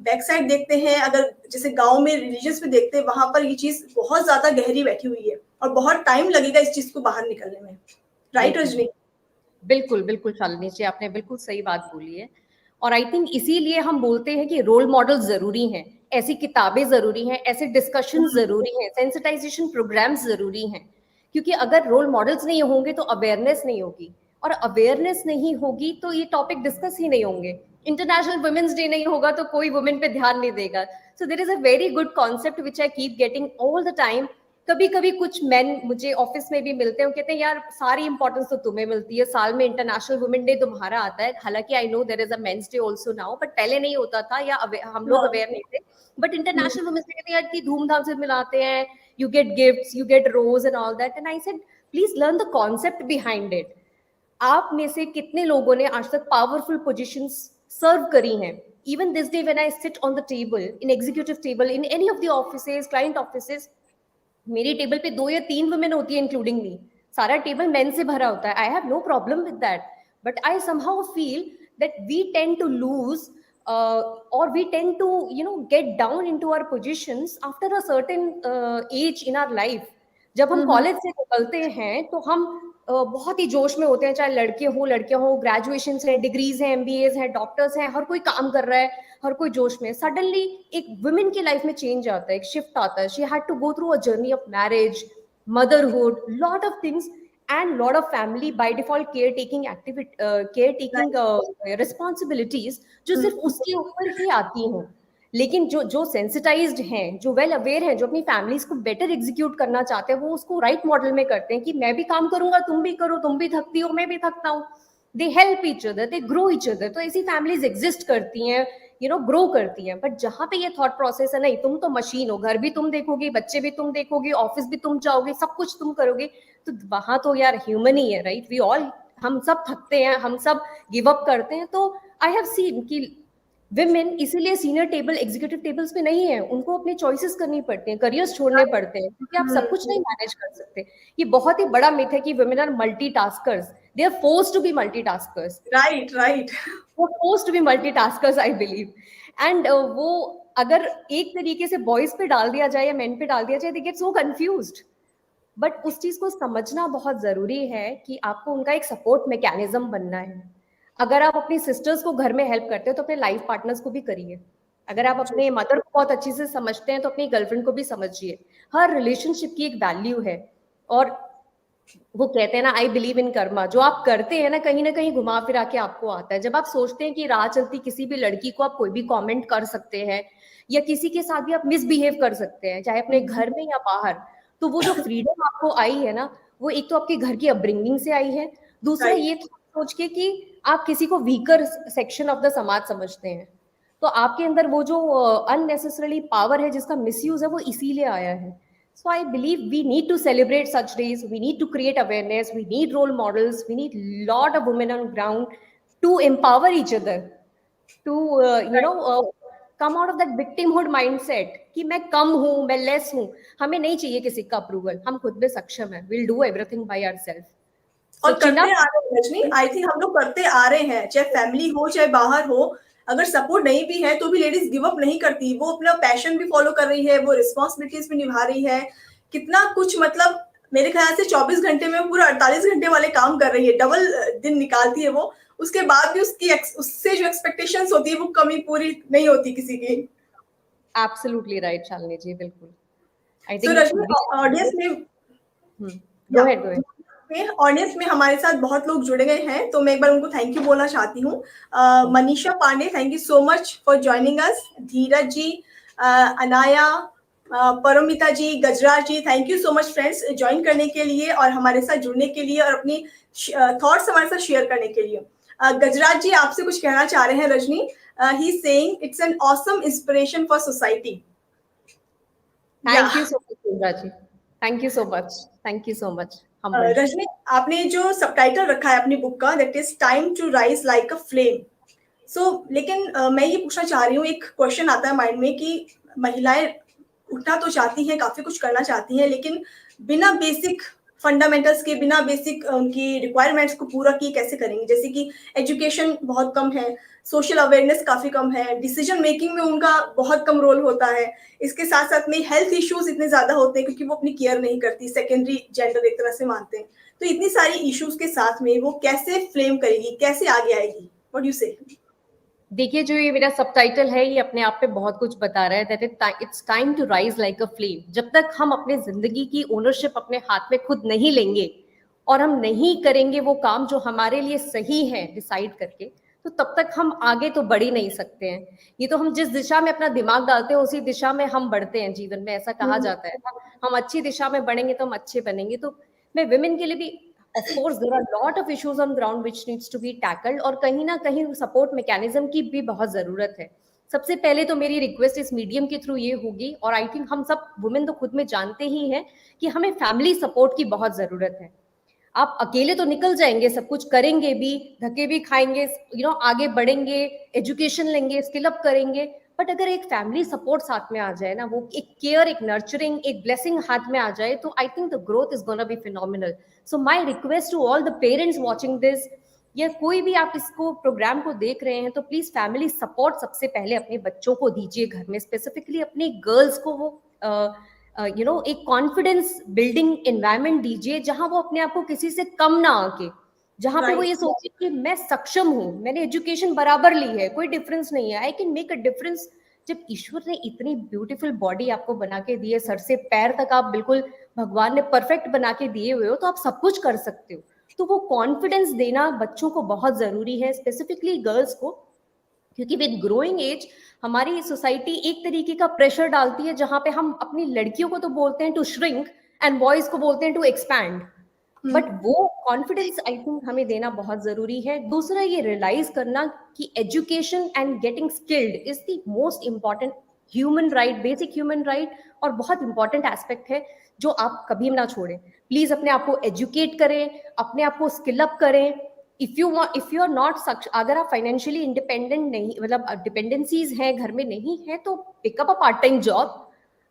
बैक साइड देखते हैं, अगर जैसे गांव में रिलीजियस में देखते हैं, वहां पर ये चीज बहुत ज्यादा गहरी बैठी हुई है और बहुत टाइम लगेगा इस चीज को बाहर निकलने में। राइट रजनी? बिल्कुल बिल्कुल शालिनी जी, आपने बिल्कुल सही बात बोली है। और आई थिंक इसीलिए हम बोलते हैं कि रोल मॉडल जरूरी हैं, ऐसी किताबें जरूरी हैं, ऐसे डिस्कशन जरूरी हैं, सेंसिटाइजेशन प्रोग्राम्स जरूरी हैं। क्योंकि अगर रोल मॉडल्स नहीं होंगे तो अवेयरनेस नहीं होगी, और अवेयरनेस नहीं होगी तो ये टॉपिक डिस्कस ही नहीं होंगे। इंटरनेशनल वुमेन्स डे नहीं होगा तो कोई वुमेन पे ध्यान नहीं देगा। So there is a very good concept which I keep getting all the time. कभी कभी कुछ मेन मुझे ऑफिस में भी मिलते हैं, कहते हैं यार सारी इंपॉर्टेंस तो तुम्हें मिलती है, साल में इंटरनेशनल वुमेन डे तुम्हारा आता है। हालांकि I know there is a men's day also now, but पहले नहीं होता था, या हम लोग हाँ। अवेयर नहीं थे। बट इंटरनेशनल वुमेन डे कहते हैं यार कि धूमधाम से मिलाते हैं, you get gifts, you get rose and all that. And I said please learn the concept behind it. आप में से कितने लोगों ने आज तक पावरफुल पोजीशंस सर्व करी हैं? Even this day when I sit on the table, in executive table, in any of the offices, client offices, मेरी टेबल पे 2 या 3 वुमेन होती है इंक्लूडिंग मी। सारा टेबल मेन से भरा होता है। I have no problem with that, but I somehow feel that we tend to lose और we tend to get down into our positions after a certain age in our life. जब हम college से निकलते हैं तो हम बहुत ही जोश में होते हैं, चाहे लड़कियां हो, ग्रेजुएशन है, डिग्रीज हैं, एमबीएज हैं, डॉक्टर्स हैं, हर कोई काम कर रहा है, हर कोई जोश में। सडनली एक वुमेन की लाइफ में चेंज आता है, एक शिफ्ट आता है। She had to go through a journey of marriage, motherhood, lot of things, and lot of family by default care taking responsibilities जो सिर्फ उसके ऊपर ही आती हैं। लेकिन जो जो सेंसिटाइज्ड हैं, जो वेल अवेयर हैं, जो अपनी फैमिलीज को बेटर एग्जीक्यूट करना चाहते हैं, वो उसको राइट मॉडल में करते हैं कि मैं भी काम करूंगा, तुम भी करो, तुम भी थकती हो, मैं भी थकता हूँ। They help each other, they grow each other. तो ऐसी फैमिलीज एग्जिस्ट करती हैं, ग्रो करती हैं। बट जहां पे ये थॉट प्रोसेस है, नहीं तुम तो मशीन हो, घर भी तुम देखोगी, बच्चे भी तुम देखोगी, ऑफिस भी तुम जाओगे, सब कुछ तुम करोगे, तो वहां तो यार ह्यूमन ही है, राइट? वी ऑल, हम सब थकते हैं, हम सब गिव अप करते हैं। तो आई हैव सीन कि विमेन इसीलिए सीनियर टेबल, एग्जीक्यूटिव टेबल्स पे नहीं है, उनको अपनी चॉइसेस करनी पड़ती हैं, करियर्स छोड़ने पड़ते हैं, क्योंकि आप सब कुछ नहीं मैनेज कर सकते। ये बहुत ही बड़ा मिथ है कि women are multitaskers. They are forced to be multitaskers. Right, right. वो forced to be multitaskers, I believe. And वो अगर एक तरीके से बॉयज पे डाल दिया जाए या मेन पे डाल दिया जाए, they get so confused. But उस चीज को समझना बहुत जरूरी है कि आपको उनका एक सपोर्ट मैकेनिज्म बनना है। अगर आप अपनी सिस्टर्स को घर में हेल्प करते हो तो अपने लाइफ पार्टनर्स को भी करिए। अगर आप अपने मदर को बहुत अच्छे से समझते हैं तो अपनी गर्लफ्रेंड को भी समझिए। हर रिलेशनशिप की एक वैल्यू है। और वो कहते हैं ना, आई बिलीव इन कर्मा। जो आप करते हैं ना कहीं घुमा फिरा के आपको आता है। जब आप सोचते हैं कि राह चलती किसी भी लड़की को आप कोई भी कमेंट कर सकते हैं, या किसी के साथ भी आप मिसबिहेव कर सकते हैं, चाहे अपने घर में या बाहर, तो वो जो फ्रीडम आपको आई है ना, वो एक तो आपके घर की अपब्रिंगिंग से आई है, दूसरा ये सोच के कि आप किसी को वीकर सेक्शन ऑफ द समाज समझते हैं। तो आपके अंदर वो जो अननेसेसरली पावर है जिसका मिसयूज है, वो इसीलिए आया है। So I believe we need to celebrate such days. We need to create awareness. We need role models. We need lot of women on ground to empower each other, to come out of that victimhood mindset कि मैं कम हूँ, मैं less हूँ। हमें नहीं चाहिए किसी का अप्रूवल, हम खुद में सक्षम हैं। We'll do everything by ourselves. और करते आ रहे हैं रजनी, आई थिंक हम लोग करते आ रहे हैं, चाहे फैमिली हो चाहे बाहर हो। अगर सपोर्ट नहीं भी है तो भी लेडीज गिव अप नहीं करती, वो अपना पैशन भी फॉलो कर रही है, वो रिस्पॉन्सिबिलिटीज भी निभा रही है। कितना कुछ, मतलब मेरे ख्याल से 24 घंटे में पूरा 48 घंटे वाले काम कर रही है, डबल दिन निकालती है वो। उसके बाद भी उससे जो एक्सपेक्टेशंस होती है वो कमी पूरी नहीं होती किसी की। Absolutely right, शालिनी जी, बिल्कुल। I So think Rajni, audience में go ahead. ऑडियंस में हमारे साथ बहुत लोग जुड़े गए हैं, तो मैं एक बार उनको थैंक यू बोलना चाहती हूँ। Manisha Pandey, thank you so much for joining us. Dheeraj ji, Anaya, Paramita ji, Gajraj ji, thank you so much friends join करने के लिए और हमारे साथ जुड़ने के लिए और अपनी थॉट्स हमारे साथ शेयर करने के लिए। गजराज जी आपसे कुछ कहना चाह रहे हैं Rajni. He is saying it's an awesome inspiration for society. Thank you so much Gajraj ji, thank you so much, thank you so much. Rajni, आपने जो सबटाइटल रखा है अपनी बुक का, that is time to rise like a flame. लेकिन मैं ये पूछना चाह रही हूँ, एक क्वेश्चन आता है माइंड में कि महिलाएं उठना तो चाहती हैं, काफी कुछ करना चाहती हैं, लेकिन बिना बेसिक फंडामेंटल्स के बिना बेसिक उनकी रिक्वायरमेंट्स को पूरा किए कैसे करेंगे? जैसे कि एजुकेशन बहुत कम है, सोशल अवेयरनेस काफ़ी कम है, डिसीजन मेकिंग में उनका बहुत कम रोल होता है। इसके साथ-साथ में हेल्थ इश्यूज़ इतने ज़्यादा होते हैं क्योंकि वो अपनी केयर नहीं करती, सेकेंडरी जेंडर एक तरह से मानते हैं। तो इतनी सारी इश्यूज़ के साथ में वो कैसे फ्लेम करेगी, कैसे आगे आएगी? व्हाट डू यू से? देखिए, जो ये मेरा सबटाइटल है, ये अपने आप पे बहुत कुछ बता रहा है, that it's time to rise like a flame. जब तक हम अपने जिंदगी की ओनरशिप अपने हाथ में खुद नहीं लेंगे और हम नहीं करेंगे वो काम जो हमारे लिए सही है डिसाइड करके, तो तब तक हम आगे तो बढ़ ही नहीं सकते हैं। ये तो हम जिस दिशा में अपना दिमाग डालते हैं उसी दिशा में हम बढ़ते हैं जीवन में, ऐसा कहा हुँ, जाता है ना। हम अच्छी दिशा में बढ़ेंगे तो हम अच्छे बनेंगे। तो मैं विमेन के लिए भी, of course there are lot of issues on ground which needs to be tackled, और कहीं ना कहीं सपोर्ट मैकेनिज्म की भी बहुत जरूरत है। सबसे पहले तो मेरी रिक्वेस्ट इस मीडियम के थ्रू ये होगी, और आई थिंक हम सब वुमेन तो खुद में जानते ही हैं, कि हमें फैमिली सपोर्ट की बहुत जरूरत है। आप अकेले तो निकल जाएंगे, सब कुछ करेंगे भी, धक्के भी खाएंगे, आगे बढ़ेंगे, एजुकेशन लेंगे, स्किल अप करेंगे, बट अगर एक फैमिली सपोर्ट साथ में आ जाए ना, वो एक केयर, एक नर्चरिंग, एक ब्लेसिंग हाथ में आ जाए, तो I think the growth is gonna be phenomenal. So my request to all the parents watching this, या कोई भी आप इसको प्रोग्राम को देख रहे हैं, तो प्लीज फैमिली सपोर्ट सबसे पहले अपने बच्चों को दीजिए घर में, स्पेसिफिकली अपनी गर्ल्स को वो एक कॉन्फिडेंस बिल्डिंग एनवायरनमेंट दीजिए, जहां वो अपने आप को किसी से कम ना आके, जहां पे वो राइट। ये सोचे कि मैं सक्षम हूँ, मैंने एजुकेशन बराबर ली है, कोई डिफरेंस नहीं है, I can make a difference. जब ईश्वर ने इतनी ब्यूटीफुल बॉडी आपको बना के दी है, सर से पैर तक आप बिल्कुल भगवान ने परफेक्ट बना के दिए हुए हो, तो आप सब कुछ कर सकते हो। तो वो कॉन्फिडेंस देना बच्चों को बहुत जरूरी है, स्पेसिफिकली गर्ल्स को, क्योंकि विद ग्रोइंग एज हमारी सोसाइटी एक तरीके का प्रेशर डालती है, जहां पे हम अपनी लड़कियों को तो बोलते हैं टू श्रिंक एंड बॉयज को बोलते हैं टू एक्सपैंड, हुँ, बट वो कॉन्फिडेंस आई थिंक हमें देना बहुत जरूरी है। दूसरा, ये रियलाइज करना कि education and getting skilled is the most important human right, basic human right, और बहुत इंपॉर्टेंट एस्पेक्ट है जो आप कभी ना छोड़ें। प्लीज अपने आप को एजुकेट करें, अपने आप को स्किल अप करें। इफ यू आर नॉट, अगर आप फाइनेंशियली इंडिपेंडेंट नहीं, मतलब डिपेंडेंसीज हैं घर में नहीं है, तो pick up a part time job.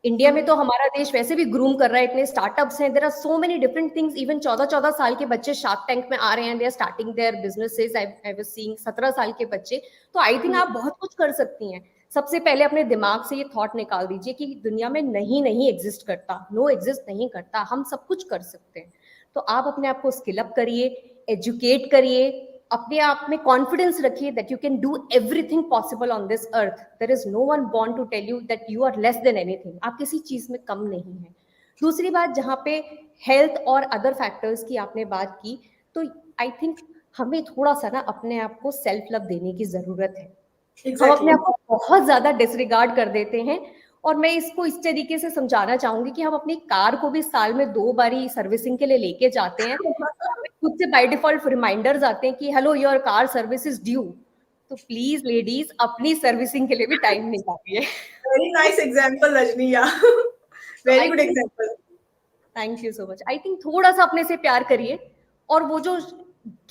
India में हुँ, तो हमारा देश वैसे भी ग्रूम कर रहा है, इतने स्टार्टअप्स हैं, there are so many different things. Even 14-14 साल के बच्चे शार्क टैंक में आ रहे हैं, they are starting their businesses. I was seeing 17 साल के बच्चे। तो आई थिंक हुँ, आप बहुत कुछ कर सकती हैं। सबसे पहले अपने दिमाग से ये थॉट निकाल दीजिए कि दुनिया में नहीं नहीं एग्जिस्ट करता, नो एग्जिस्ट नहीं करता, हम सब कुछ कर सकते हैं। तो आप अपने आप को स्किल अप करिए, एजुकेट करिए, अपने आप में कॉन्फिडेंस रखिए that you can do everything possible on this earth. There is no one born to tell you that you are less than anything, आप किसी चीज में कम नहीं है। दूसरी बात, जहाँ पे हेल्थ और अदर फैक्टर्स की आपने बात की, तो आई थिंक हमें थोड़ा सा ना अपने आप को सेल्फ लव देने की जरूरत है। हम अपने एग्ज़ैक्टली। आप को बहुत ज्यादा डिसरिगार्ड कर देते हैं, और मैं इसको इस तरीके से समझाना चाहूंगी कि हम अपनी कार को भी साल में 2 बारी सर्विसिंग के लिए लेके जाते हैं, खुद से बाय डिफॉल्ट रिमाइंडर्स आते हैं कि hello your car service is due. तो प्लीज लेडीज, अपनी सर्विसिंग के लिए भी टाइम निकालिए। वेरी नाइस एग्ज़ाम्पल रजनी, याह! तो very I good think, example. Thank you so much, I think थोड़ा सा अपने से प्यार करिए। और वो जो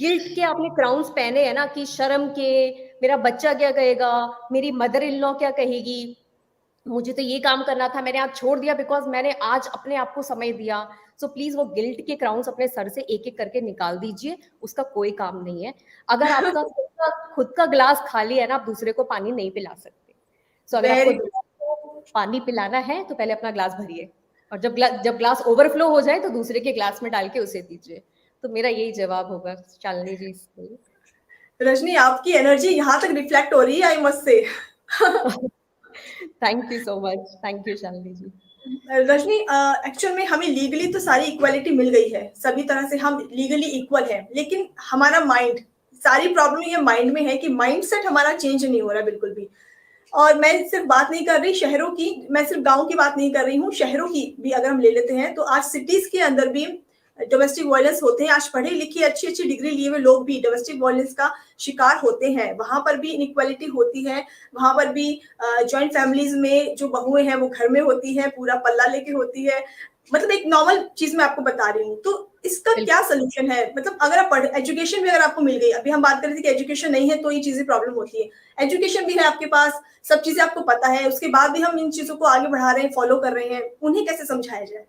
गिल्ट के आपने क्राउन्स पहने हैं ना, कि शर्म के, मेरा बच्चा क्या कहेगा, मेरी मदर इन लॉ क्या कहेगी, मुझे तो ये काम करना था, मैंने आज छोड़ दिया बिकॉज मैंने आज अपने आप को समय दिया। सो प्लीज वो गिल्ट के क्राउन्स अपने सर से एक एक करके निकाल दीजिए, उसका कोई काम नहीं है। अगर आपका खुद का ग्लास खाली है ना, आप दूसरे को पानी नहीं पिला सकते। सो अगर आपको वेरी दूसरे को पानी पिलाना है तो पहले अपना ग्लास भरिए, और जब ग्लास ओवरफ्लो हो जाए तो दूसरे के ग्लास में डाल के उसे दीजिए। तो मेरा यही जवाब होगा शालिनी जी इसके लिए। रजनी, आपकी एनर्जी यहाँ तक रिफ्लेक्ट हो रही है, I must say. Thank you so much, thank you Shalini ji. Rajni, actual में हमें लीगली तो सारी इक्वालिटी मिल गई है, सभी तरह से हम लीगली इक्वल हैं, लेकिन हमारा माइंड, सारी प्रॉब्लम ये माइंड में है कि माइंडसेट हमारा चेंज नहीं हो रहा बिल्कुल भी। और मैं सिर्फ बात नहीं कर रही शहरों की, मैं सिर्फ गाँव की बात नहीं कर रही हूँ, शहरों की भी अगर हम ले लेते हैं, तो आज सिटीज़ के अंदर भी डोमेस्टिक वायलेंस होते हैं। आज पढ़े-लिखे, अच्छी-अच्छी डिग्री लिए हुए लोग भी डोमेस्टिक वायलेंस का शिकार होते हैं। वहाँ पर भी इनइक्वालिटी होती है, वहाँ पर भी जॉइंट फैमिलीज़ में जो बहुएँ हैं, वो घर में होती हैं, पूरा पल्ला लेके होती है। मतलब एक नॉर्मल चीज़ मैं आपको बता रही हूँ। तो इसका क्या बिल्कुल। सॉल्यूशन है? मतलब अगर आप एजुकेशन भी अगर आपको मिल गई, अभी हम बात कर रहे थे कि एजुकेशन नहीं है, तो ये चीज़ें प्रॉब्लम होती है। एजुकेशन भी है आपके पास, सब चीज़ें आपको पता है, उसके बाद भी हम इन चीज़ों को आगे बढ़ा रहे हैं, फॉलो कर रहे हैं, उन्हें कैसे समझाया जाए?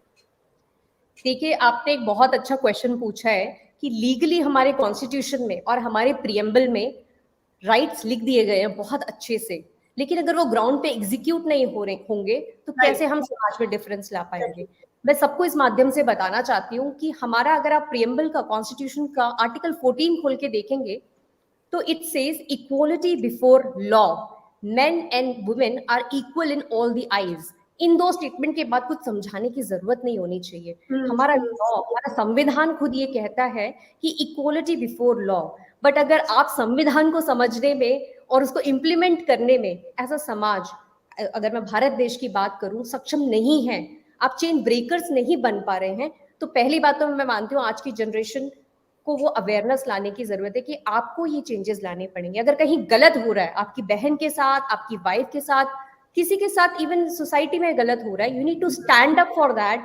देखिए, आपने एक बहुत अच्छा क्वेश्चन पूछा है कि लीगली हमारे कॉन्स्टिट्यूशन में और हमारे प्रियम्बल में राइट्स लिख दिए गए हैं बहुत अच्छे से, लेकिन अगर वो ग्राउंड पे एग्जीक्यूट नहीं हो रहे होंगे तो कैसे राइट। हम समाज में डिफरेंस ला पाएंगे। मैं सबको इस माध्यम से बताना चाहती हूँ कि हमारा, अगर आप प्रियम्बल का, कॉन्स्टिट्यूशन का आर्टिकल 14 खोल के देखेंगे तो it says equality before law, men and women are equal in all the eyes. इन दो स्टेटमेंट के बाद कुछ समझाने की जरूरत नहीं होनी चाहिए। हमारा लॉ, हमारा संविधान खुद ये कहता है कि इक्वालिटी बिफोर लॉ। बट अगर आप संविधान को समझने में और उसको इम्प्लीमेंट करने में एज अ समाज, अगर मैं भारत देश की बात करूं, सक्षम नहीं है, आप चेन ब्रेकर्स नहीं बन पा रहे हैं, तो पहली बात तो मैं मानती हूँ आज की जनरेशन को वो अवेयरनेस लाने की जरूरत है कि आपको ये चेंजेस लाने पड़ेंगे। अगर कहीं गलत हो रहा है आपकी बहन के साथ, आपकी वाइफ के साथ, किसी के साथ, इवन सोसाइटी में गलत हो रहा है, you need to stand up for that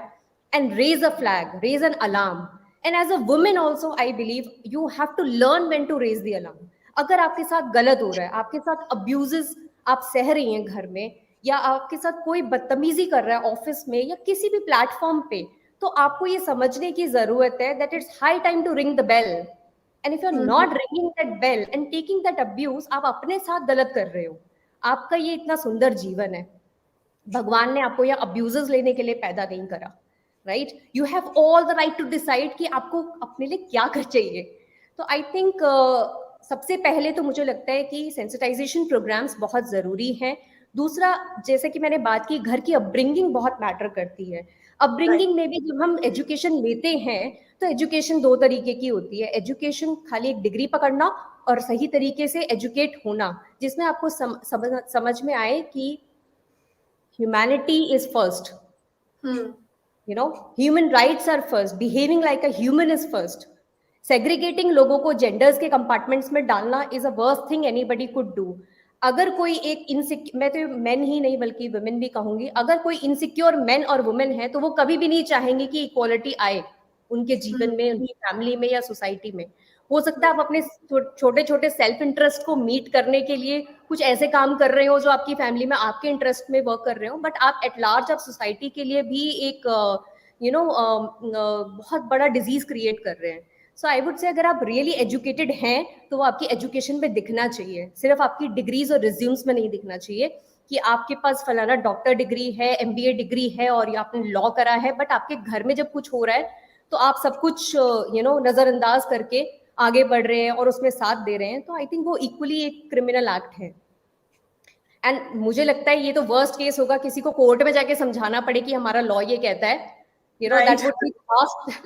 and raise a flag, raise an alarm. And as a woman also, I believe you have to learn when to raise the alarm. अगर आपके साथ गलत हो रहा है, आपके साथ अब्यूजेस आप सह रही हैं घर में, या आपके साथ कोई बदतमीजी कर रहा है ऑफिस में या किसी भी प्लेटफॉर्म पे, तो आपको ये समझने की जरूरत है that it's high time to ring the bell. And if you're not ringing that bell and taking that abuse, आप अपने साथ गलत कर रहे हो। आपका ये इतना सुंदर जीवन है, भगवान ने आपको यहाँ अब्यूजर्स लेने के लिए पैदा नहीं करा, right? You have all the right to decide कि आपको अपने लिए क्या कर चाहिए। तो आई थिंक सबसे पहले तो मुझे लगता है कि सेंसिटाइजेशन प्रोग्राम्स बहुत जरूरी हैं। दूसरा, जैसे कि मैंने बात की, घर की अपब्रिंगिंग बहुत मैटर करती है। अपब्रिंगिंग में भी जब हम एजुकेशन लेते हैं तो एजुकेशन दो तरीके की होती है। एजुकेशन खाली एक डिग्री पकड़ना और सही तरीके से एजुकेट होना, जिसमें आपको समझ में आए कि humanity is first, you know, human rights are first, behaving like a human is first. Segregating लोगों को genders के compartments में डालना is a worst thing anybody could do. अगर कोई एक मैं तो men ही नहीं बल्कि women भी कहूंगी, अगर कोई insecure men और women है तो वो कभी भी नहीं चाहेंगे कि equality आए उनके जीवन में, उनकी फैमिली में या सोसाइटी में। हो सकता है आप अपने छोटे छोटे सेल्फ इंटरेस्ट को मीट करने के लिए कुछ ऐसे काम कर रहे हो जो आपकी फैमिली में आपके इंटरेस्ट में वर्क कर रहे हो, बट आप एट लार्ज, आप सोसाइटी के लिए भी एक बहुत बड़ा डिजीज क्रिएट कर रहे हैं। सो आई वुड से अगर आप रियली एजुकेटेड हैं तो वो आपकी एजुकेशन में दिखना चाहिए, सिर्फ आपकी डिग्रीज और रिज्यूम्स में नहीं दिखना चाहिए कि आपके पास फलाना डॉक्टर डिग्री है, MBA डिग्री है और आपने लॉ करा है, बट आपके घर में जब कुछ हो रहा है तो आप सब कुछ नजरअंदाज करके आगे बढ़ रहे हैं और उसमें साथ दे रहे हैं। तो आई थिंक वो इक्वली एक क्रिमिनल एक्ट है। एंड मुझे लगता है ये तो वर्स्ट केस होगा, किसी को कोर्ट में जाके समझाना पड़े कि हमारा लॉ ये कहता है, that would be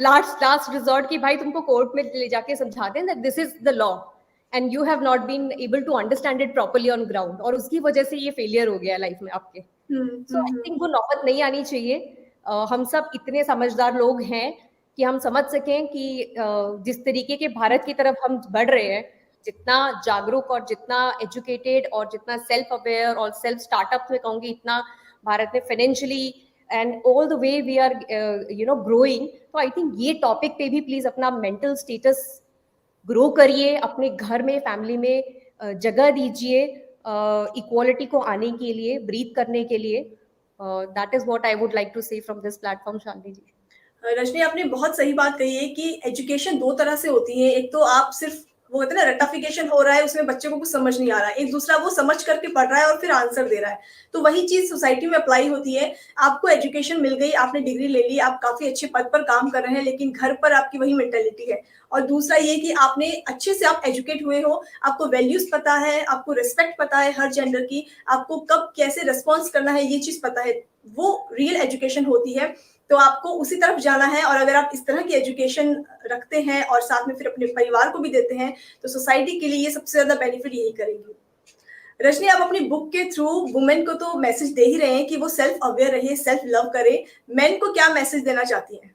last resort कि भाई तुमको कोर्ट में ले जाके समझाते हैं that this is the law and you have not been able to understand it properly on ground, और उसकी वजह से ये फेलियर हो गया लाइफ में आपके। सो आई थिंक वो नौबत नहीं आनी चाहिए। हम सब इतने समझदार लोग हैं कि हम समझ सकें कि जिस तरीके के भारत की तरफ हम बढ़ रहे हैं, जितना जागरूक और जितना एजुकेटेड और जितना सेल्फ अवेयर और सेल्फ स्टार्टअप में कहूंगी, इतना भारत में financially and all the way we are growing. तो आई थिंक ये टॉपिक पे भी प्लीज अपना मेंटल स्टेटस ग्रो करिए, अपने घर में, फैमिली में जगह दीजिए इक्वालिटी को आने के लिए, ब्रीथ करने के लिए। That is what I would like to say from this platform. Shalini ji, Rajni, आपने बहुत सही बात कही है कि एजुकेशन दो तरह से होती है। एक तो आप सिर्फ वो कहते हैं ना, रटाफिकेशन हो रहा है, उसमें बच्चे को कुछ समझ नहीं आ रहा है। एक दूसरा वो समझ करके पढ़ रहा है और फिर आंसर दे रहा है। तो वही चीज सोसाइटी में अप्लाई होती है। आपको एजुकेशन मिल गई, आपने डिग्री ले ली, आप काफी अच्छे पद पर काम कर रहे हैं, लेकिन घर पर आपकी वही मेंटेलिटी है। और दूसरा ये कि आपने अच्छे से, आप एजुकेट हुए हो, आपको वैल्यूज पता है, आपको रिस्पेक्ट पता है हर जेंडर की, आपको कब कैसे रिस्पॉन्स करना है ये चीज पता है, वो रियल एजुकेशन होती है। तो आपको उसी तरफ जाना है। और अगर आप इस तरह की एजुकेशन रखते हैं और साथ में फिर अपने परिवार को भी देते हैं, तो सोसाइटी के लिए ये सबसे ज्यादा बेनिफिट यही करेंगी। रजनी, आप अपनी बुक के थ्रू वुमेन को तो मैसेज दे ही रहे हैं कि वो सेल्फ अवेयर रहे, सेल्फ लव करे। मेन को क्या मैसेज देना चाहती हैं?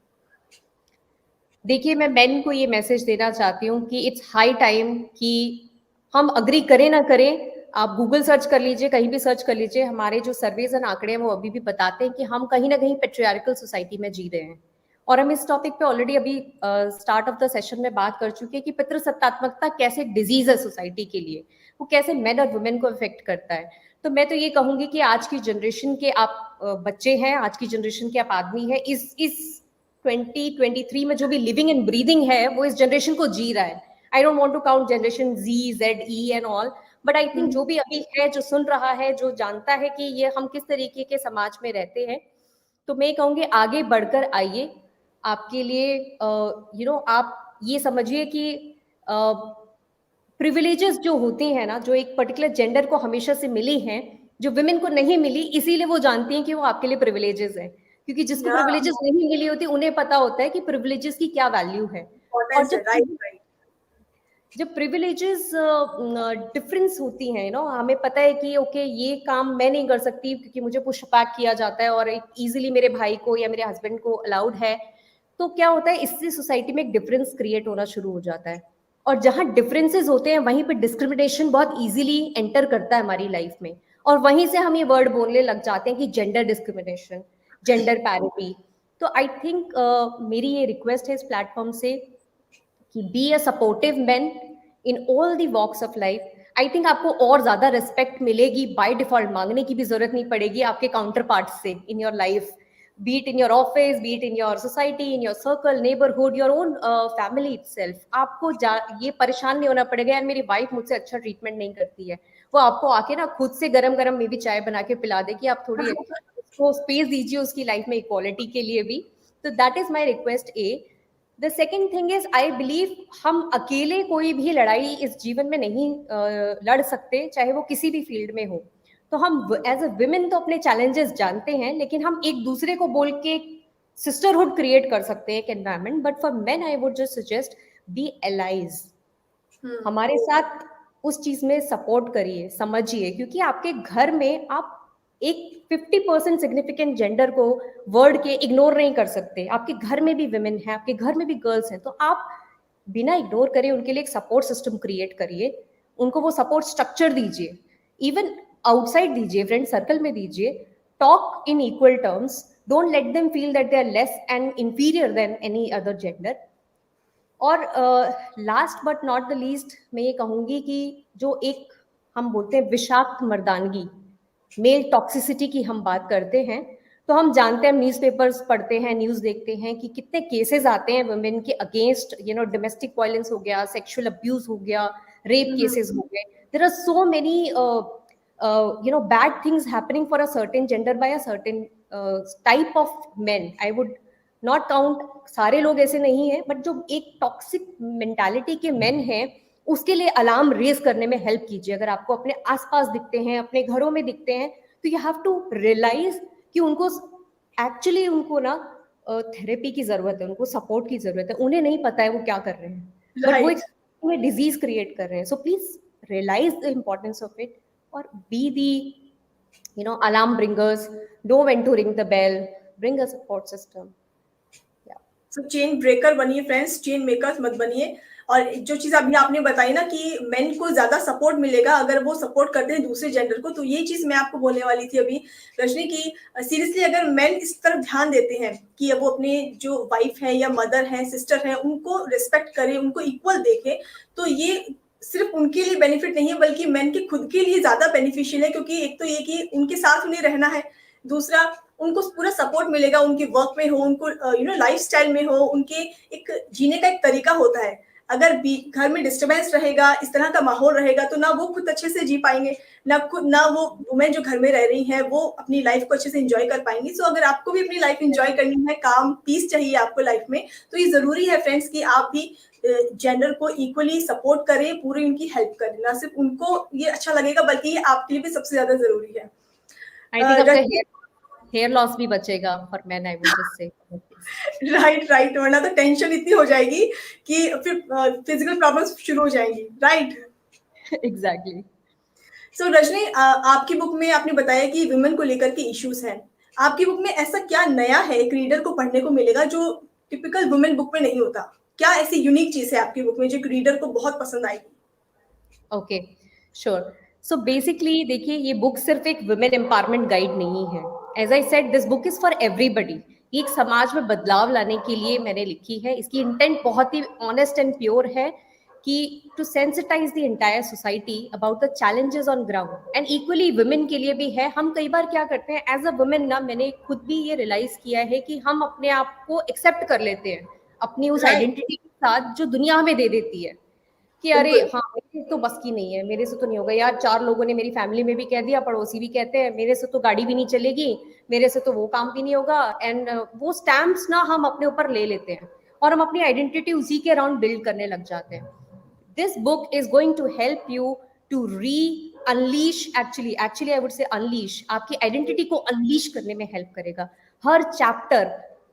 देखिए, मैं मेन को ये मैसेज देना चाहती हूँ कि इट्स हाई टाइम कि हम अग्री करें ना करें, आप गूगल सर्च कर लीजिए, कहीं भी सर्च कर लीजिए, हमारे जो सर्वेज एंड आंकड़े हैं वो अभी भी बताते हैं कि हम कहीं ना कहीं पेट्रियार्कल सोसाइटी में जी रहे हैं। और हम इस टॉपिक पे ऑलरेडी अभी स्टार्ट ऑफ द सेशन में बात कर चुके हैं कि पितृसत्तात्मकता कैसे डिजीज है सोसाइटी के लिए, वो कैसे मेन और वुमेन को इफेक्ट करता है। तो मैं तो ये कहूंगी कि आज की जनरेशन के आप बच्चे हैं, आज की जनरेशन के आप आदमी हैं, इस 2023 में जो भी लिविंग एंड ब्रीदिंग है वो इस जनरेशन को जी रहा है. I don't want to count generation Z, Z, E and all, but I think जो भी अभी है, जो सुन रहा है, जो जानता है कि ये हम किस तरीके के समाज में रहते हैं, तो मैं कहूँगी आगे बढ़कर आइए. आपके लिए आप ये समझिए कि प्रिविलेजेस जो होती हैं ना, जो एक पर्टिकुलर जेंडर को हमेशा से मिली हैं, जो विमेन को नहीं मिली, इसीलिए वो जानती हैं कि वो आपके लिए प्रिविलेजेस हैं. क्योंकि जिसको Yeah, प्रिविलेजेस नहीं मिली होती, उन्हें पता होता है कि प्रिविलेजेस की क्या वैल्यू है. और importance है, right. जब प्रिविलेजेस डिफरेंस होती हैं, हमें पता है कि ओके ये काम मैं नहीं कर सकती क्योंकि मुझे पुश बैक किया जाता है और इजीली मेरे भाई को या मेरे हस्बैंड को अलाउड है, तो क्या होता है, इससे सोसाइटी में एक डिफरेंस क्रिएट होना शुरू हो जाता है. और जहाँ डिफरेंसेस होते हैं वहीं पे डिस्क्रिमिनेशन बहुत इजीली एंटर करता है हमारी लाइफ में, और वहीं से हम ये वर्ड बोलने लग जाते हैं कि जेंडर डिस्क्रिमिनेशन, जेंडर पैरिटी. तो आई थिंक मेरी ये रिक्वेस्ट है इस प्लेटफॉर्म से कि be a supportive man in all the walks of life. I think आपको और ज्यादा रिस्पेक्ट मिलेगी, बाय डिफॉल्ट मांगने की भी जरूरत नहीं पड़ेगी आपके काउंटर पार्ट से in your life, be it in your office, be it in your society, in your circle, neighborhood, your own family itself. आपको ये परेशान नहीं होना पड़ेगा यार मेरी वाइफ मुझसे अच्छा ट्रीटमेंट नहीं करती है. वो आपको आके ना खुद से गरम गरम में भी चाय बना के पिला दे कि आप थोड़ी उसको स्पेस दीजिए उसकी लाइफ में इक्वालिटी के लिए भी. तो that is my request A. The second thing is I believe हम अकेले कोई भी लड़ाई इस जीवन में नहीं लड़ सकते, चाहे वो किसी भी फील्ड में हो. तो हम एज अ वुमेन तो अपने चैलेंजेस जानते हैं, लेकिन हम एक दूसरे को बोल के सिस्टरहुड क्रिएट कर सकते हैं, एक environment. But for men I would just suggest be allies. हमारे साथ उस चीज में सपोर्ट करिए, समझिए, क्योंकि आपके घर में आप एक 50% सिग्निफिकेंट जेंडर को वर्ड के इग्नोर नहीं कर सकते. आपके घर में भी विमेन है, आपके घर में भी गर्ल्स हैं, तो आप बिना इग्नोर करे उनके लिए एक सपोर्ट सिस्टम क्रिएट करिए, उनको वो सपोर्ट स्ट्रक्चर दीजिए, इवन आउटसाइड दीजिए, फ्रेंड सर्कल में दीजिए. Talk in equal terms, don't let them feel that they are less and inferior than any other gender. और last but not the least मैं ये कहूंगी कि जो एक हम बोलते हैं विषाक्त मर्दानगी, मेल टॉक्सिसिटी की हम बात करते हैं, तो हम जानते हैं, न्यूज़पेपर्स पढ़ते हैं, न्यूज़ देखते हैं कि कितने केसेस आते हैं वुमेन के अगेंस्ट, डोमेस्टिक वायलेंस हो गया, सेक्सुअल अब्यूज हो गया, रेप केसेस हो गए. There are so many bad things happening for a certain gender by a certain type of men. I would not count सारे लोग ऐसे नहीं हैं, बट जो एक टॉक्सिक मेंटालिटी के मेन हैं उसके लिए अलार्म रेज करने में हेल्प कीजिए. अगर आपको अपने आसपास दिखते हैं, अपने घरों में दिखते हैं, तो यू हैव टू रियलाइज कि उनको एक्चुअली उनको ना थेरेपी की जरूरत है, उनको सपोर्ट की जरूरत है. उन्हें नहीं पता है वो क्या कर रहे हैं, बट वो एक डिजीज क्रिएट कर रहे हैं. So please realise the importance of it or be the alarm bringers. Know when to ring the bell. Bring a support system. So chain breaker बनिए फ्रेंड्स, चेन मेकर्स मत बनिए. और जो चीज अभी आपने बताई ना कि मेन को ज्यादा सपोर्ट मिलेगा अगर वो सपोर्ट करते हैं दूसरे जेंडर को, तो ये चीज मैं आपको बोलने वाली थी अभी रजनी की सीरियसली अगर मेन इस तरफ ध्यान देते हैं कि वो अपने जो वाइफ है या मदर है, सिस्टर है, उनको रिस्पेक्ट करे, उनको इक्वल देखे, तो ये सिर्फ उनके लिए बेनिफिट नहीं है बल्कि मेन के खुद के लिए ज्यादा बेनिफिशियल है. क्योंकि एक तो ये कि उनके साथ उन्हें रहना है, दूसरा उनको पूरा सपोर्ट मिलेगा, उनके वर्क में हो, उनको लाइफस्टाइल में हो, उनके एक जीने का एक तरीका होता है. अगर घर में डिस्टर्बेंस रहेगा, इस तरह का माहौल रहेगा, तो ना वो खुद अच्छे से जी पाएंगे, ना वो वुमेन जो घर में रह रही है वो अपनी लाइफ को अच्छे से एंजॉय कर पाएंगी. सो अगर आपको भी अपनी लाइफ एंजॉय करनी है, काम पीस चाहिए आपको लाइफ में, तो ये जरूरी है फ्रेंड्स कि आप भी जेंडर को इक्वली सपोर्ट करें, पूरी उनकी हेल्प करें. ना सिर्फ उनको ये अच्छा लगेगा बल्कि ये आपके लिए भी सबसे ज्यादा जरूरी है. आई थिंक हेयर लॉस भी बचेगा for men, I would just say. Right, वरना तो टेंशन इतनी हो जाएगी कि फिर फिजिकल प्रॉब्लम्स शुरू हो जाएंगी. Right, exactly. सो रजनी, आपकी बुक में आपने बताया कि वुमेन को लेकर के इश्यूज हैं. आपकी बुक में ऐसा क्या नया है एक रीडर को पढ़ने को मिलेगा जो टिपिकल वुमेन बुक में नहीं होता? क्या ऐसी यूनिक चीज है आपकी बुक में जो रीडर को बहुत पसंद आएगी? Okay, sure. सो बेसिकली देखिए, ये बुक सिर्फ एक वुमेन एम्पावरमेंट गाइड नहीं है. As I said, this book is for everybody. एक समाज में बदलाव लाने के लिए मैंने लिखी है. इसकी इंटेंट बहुत ही ऑनेस्ट एंड प्योर है कि to sensitise the entire society about the challenges on ground, and equally women के लिए भी है। हम कई बार क्या करते हैं एज अ वुमेन ना, मैंने खुद भी ये रियलाइज किया है कि हम अपने आप को एक्सेप्ट कर लेते हैं अपनी उस Right. आइडेंटिटी के साथ जो दुनिया हमें दे देती है कि अरे बिल्कुल। हाँ मेरे तो बस की नहीं है, मेरे से तो नहीं होगा यार, 4 लोगों ने मेरी फैमिली में भी कह दिया, पड़ोसी भी कहते हैं, मेरे से तो गाड़ी भी नहीं चलेगी, मेरे से तो वो काम भी नहीं होगा, एंड वो स्टैम्प्स ना हम अपने ऊपर ले लेते हैं और हम अपनी आइडेंटिटी उसी के अराउंड बिल्ड करने लग जाते हैं। This book is going to help you to unleash, actually I would say unleash, आपकी आइडेंटिटी को अनलीश करने में हेल्प करेगा। हर चैप्टर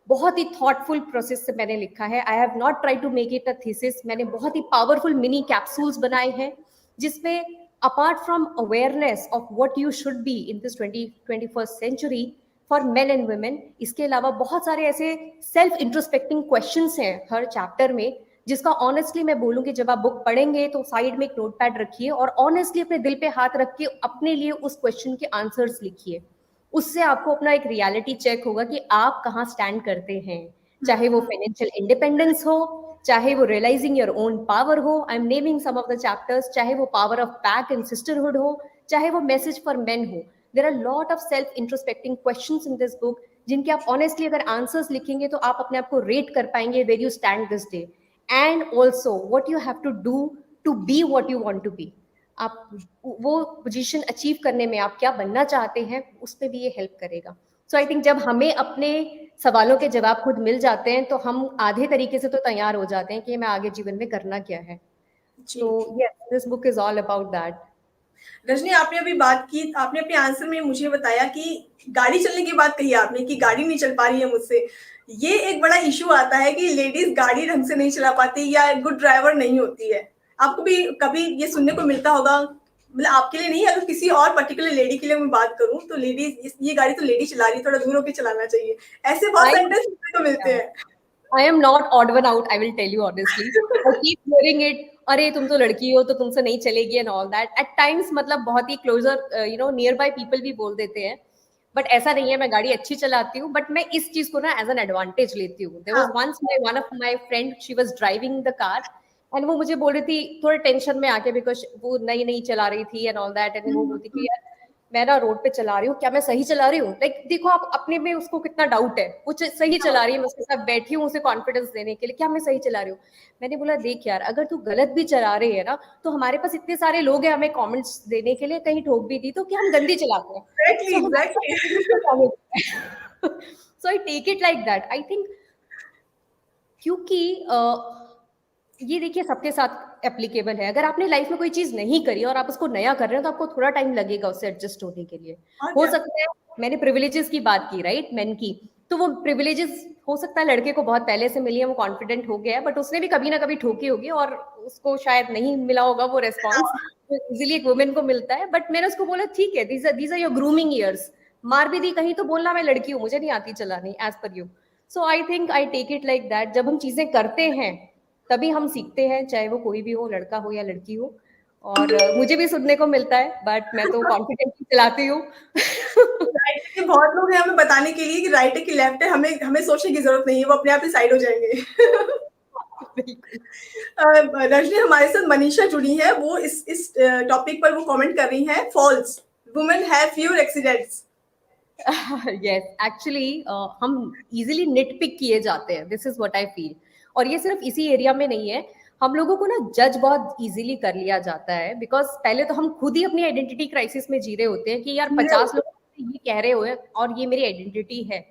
बहुत ही थॉटफुल प्रोसेस से मैंने लिखा है। I have not try to make it a thesis, मैंने बहुत ही पावरफुल मिनी कैप्सूल्स बनाए हैं जिसमें apart from awareness of what you should be in this 21st century for men and women, इसके अलावा बहुत सारे ऐसे सेल्फ इंट्रोस्पेक्टिंग क्वेश्चंस हैं हर चैप्टर में, जिसका ऑनेस्टली मैं बोलूंगी जब आप बुक पढ़ेंगे तो साइड में एक नोटपैड रखिए और ऑनेस्टली अपने दिल पे हाथ रख के अपने लिए उस क्वेश्चन के आंसर्स लिखिए। उससे आपको अपना एक रियलिटी चेक होगा कि आप कहाँ स्टैंड करते हैं, चाहे वो फाइनेंशियल इंडिपेंडेंस हो, चाहे वो रियलाइजिंग योर ओन पावर हो, I am naming some of the chapters, चाहे वो power of pack and sisterhood हो, चाहे वो मैसेज फॉर मेन हो। There are lot of self introspecting questions in this book जिनके आप ऑनेस्टली अगर आंसर्स लिखेंगे तो आप अपने आप को रेट कर पाएंगे where you stand this day, and also what you have to do to be what you want to be. आप वो पोजीशन अचीव करने में आप क्या बनना चाहते हैं उसमें भी ये हेल्प करेगा। सो आई थिंक जब हमें अपने सवालों के जवाब खुद मिल जाते हैं तो हम आधे तरीके से तो तैयार हो जाते हैं कि मैं आगे जीवन में करना क्या है। जी। तो yes, this book is all about that. Rajni, आपने अभी बात की, आपने अपने आंसर में मुझे बताया कि गाड़ी चलने की बात कही आपने कि गाड़ी नहीं चल पा रही है मुझसे। ये एक बड़ा इशू आता है कि लेडीज गाड़ी ढंग से नहीं चला पाती या गुड ड्राइवर नहीं होती है। आपको भी कभी ये सुनने को मिलता होगा, मतलब आपके लिए नहीं, अगर किसी और पर्टिकुलर लेडी के लिए मैं बात करूं तो लेडीज, ये गाड़ी तो लेडी चला रही है, थोड़ा दूर होकर चलाना चाहिए, ऐसे बहुत सेंटेंस सुनने को मिलते हैं। I am not odd one out, I will tell you honestly. I keep hearing it, अरे तुम तो लड़की हो तो तुमसे नहीं चलेगी and all that. At times मतलब बहुत ही closer, nearby people भी बोल देते हैं, बट ऐसा नहीं है। मैं गाड़ी अच्छी चलाती हूँ, बट मैं इस चीज को ना एज एन एडवांटेज लेती हूँ। There was once one of my friend, she was driving the car and वो मुझे बोल रही थी थोड़े टेंशन में आके, बिकॉज वो नई नई चला रही थी एंड ऑल दैट, एंड वो बोलती कि यार मैं ना रोड पे चला रही हूँ, क्या मैं सही चला रही हूँ? लाइक देखो आप अपने में उसको कितना डाउट है, वो सही चला रही है, मैं उसके साथ बैठी हूँ उसे कॉन्फिडेंस देने के लिए, क्या मैं सही चला रही हूँ? मैंने बोला देख यार, अगर तू गलत भी चला रही है ना तो हमारे पास इतने सारे लोग हैं हमें कमेंट्स देने के लिए, कहीं ठोक भी दी तो क्या हम गंदी चलाते हैं? Exactly. So I take it like that. I think क्योंकि ये देखिए सबके साथ एप्लीकेबल है। अगर आपने लाइफ में कोई चीज नहीं करी और आप उसको नया कर रहे हो तो आपको थोड़ा टाइम लगेगा उससे एडजस्ट होने के लिए। हो सकता है, मैंने प्रिविलेजेस की बात की, राइट, मेन की, तो वो प्रिविलेजेस हो सकता है लड़के को बहुत पहले से मिली है, वो कॉन्फिडेंट हो गया है, बट उसने भी कभी ना कभी ठोकी होगी और उसको शायद नहीं मिला होगा वो रेस्पॉन्स इजीली एक वुमेन को मिलता है। बट मैंने उसको बोला ठीक है, these are your grooming years, मार भी दी कहीं तो बोलना मैं लड़की हूँ, मुझे नहीं आती चलानी, as per you. So I think I take it like that. जब हम चीजें करते हैं तभी हम सीखते हैं, चाहे वो कोई भी हो, लड़का हो या लड़की हो। और मुझे भी सुनने को मिलता है, बट मैं तो कॉन्फिडेंटली चलाती हूँ। राइट है कि बहुत लोग हैं हमें बताने के लिए कि राइट है कि लेफ्ट है, हमें हमें सोचने की जरूरत नहीं है, वो अपने आप ही साइड हो जाएंगे। रजनी, हमारे साथ मनीषा जुड़ी है, वो इस टॉपिक पर वो कमेंट कर रही हैं, false women have fewer accidents. Yes, actually हम इजीली निटपिक किए जाते हैं, this is what I feel. और ये सिर्फ इसी एरिया में नहीं है, हम लोगों को ना जज बहुत इजीली कर लिया जाता है, बिकॉज पहले तो हम खुद ही अपनी आइडेंटिटी क्राइसिस में जी रहे होते हैं कि यार 50 लोग ये कह रहे हुए और ये मेरी आइडेंटिटी है।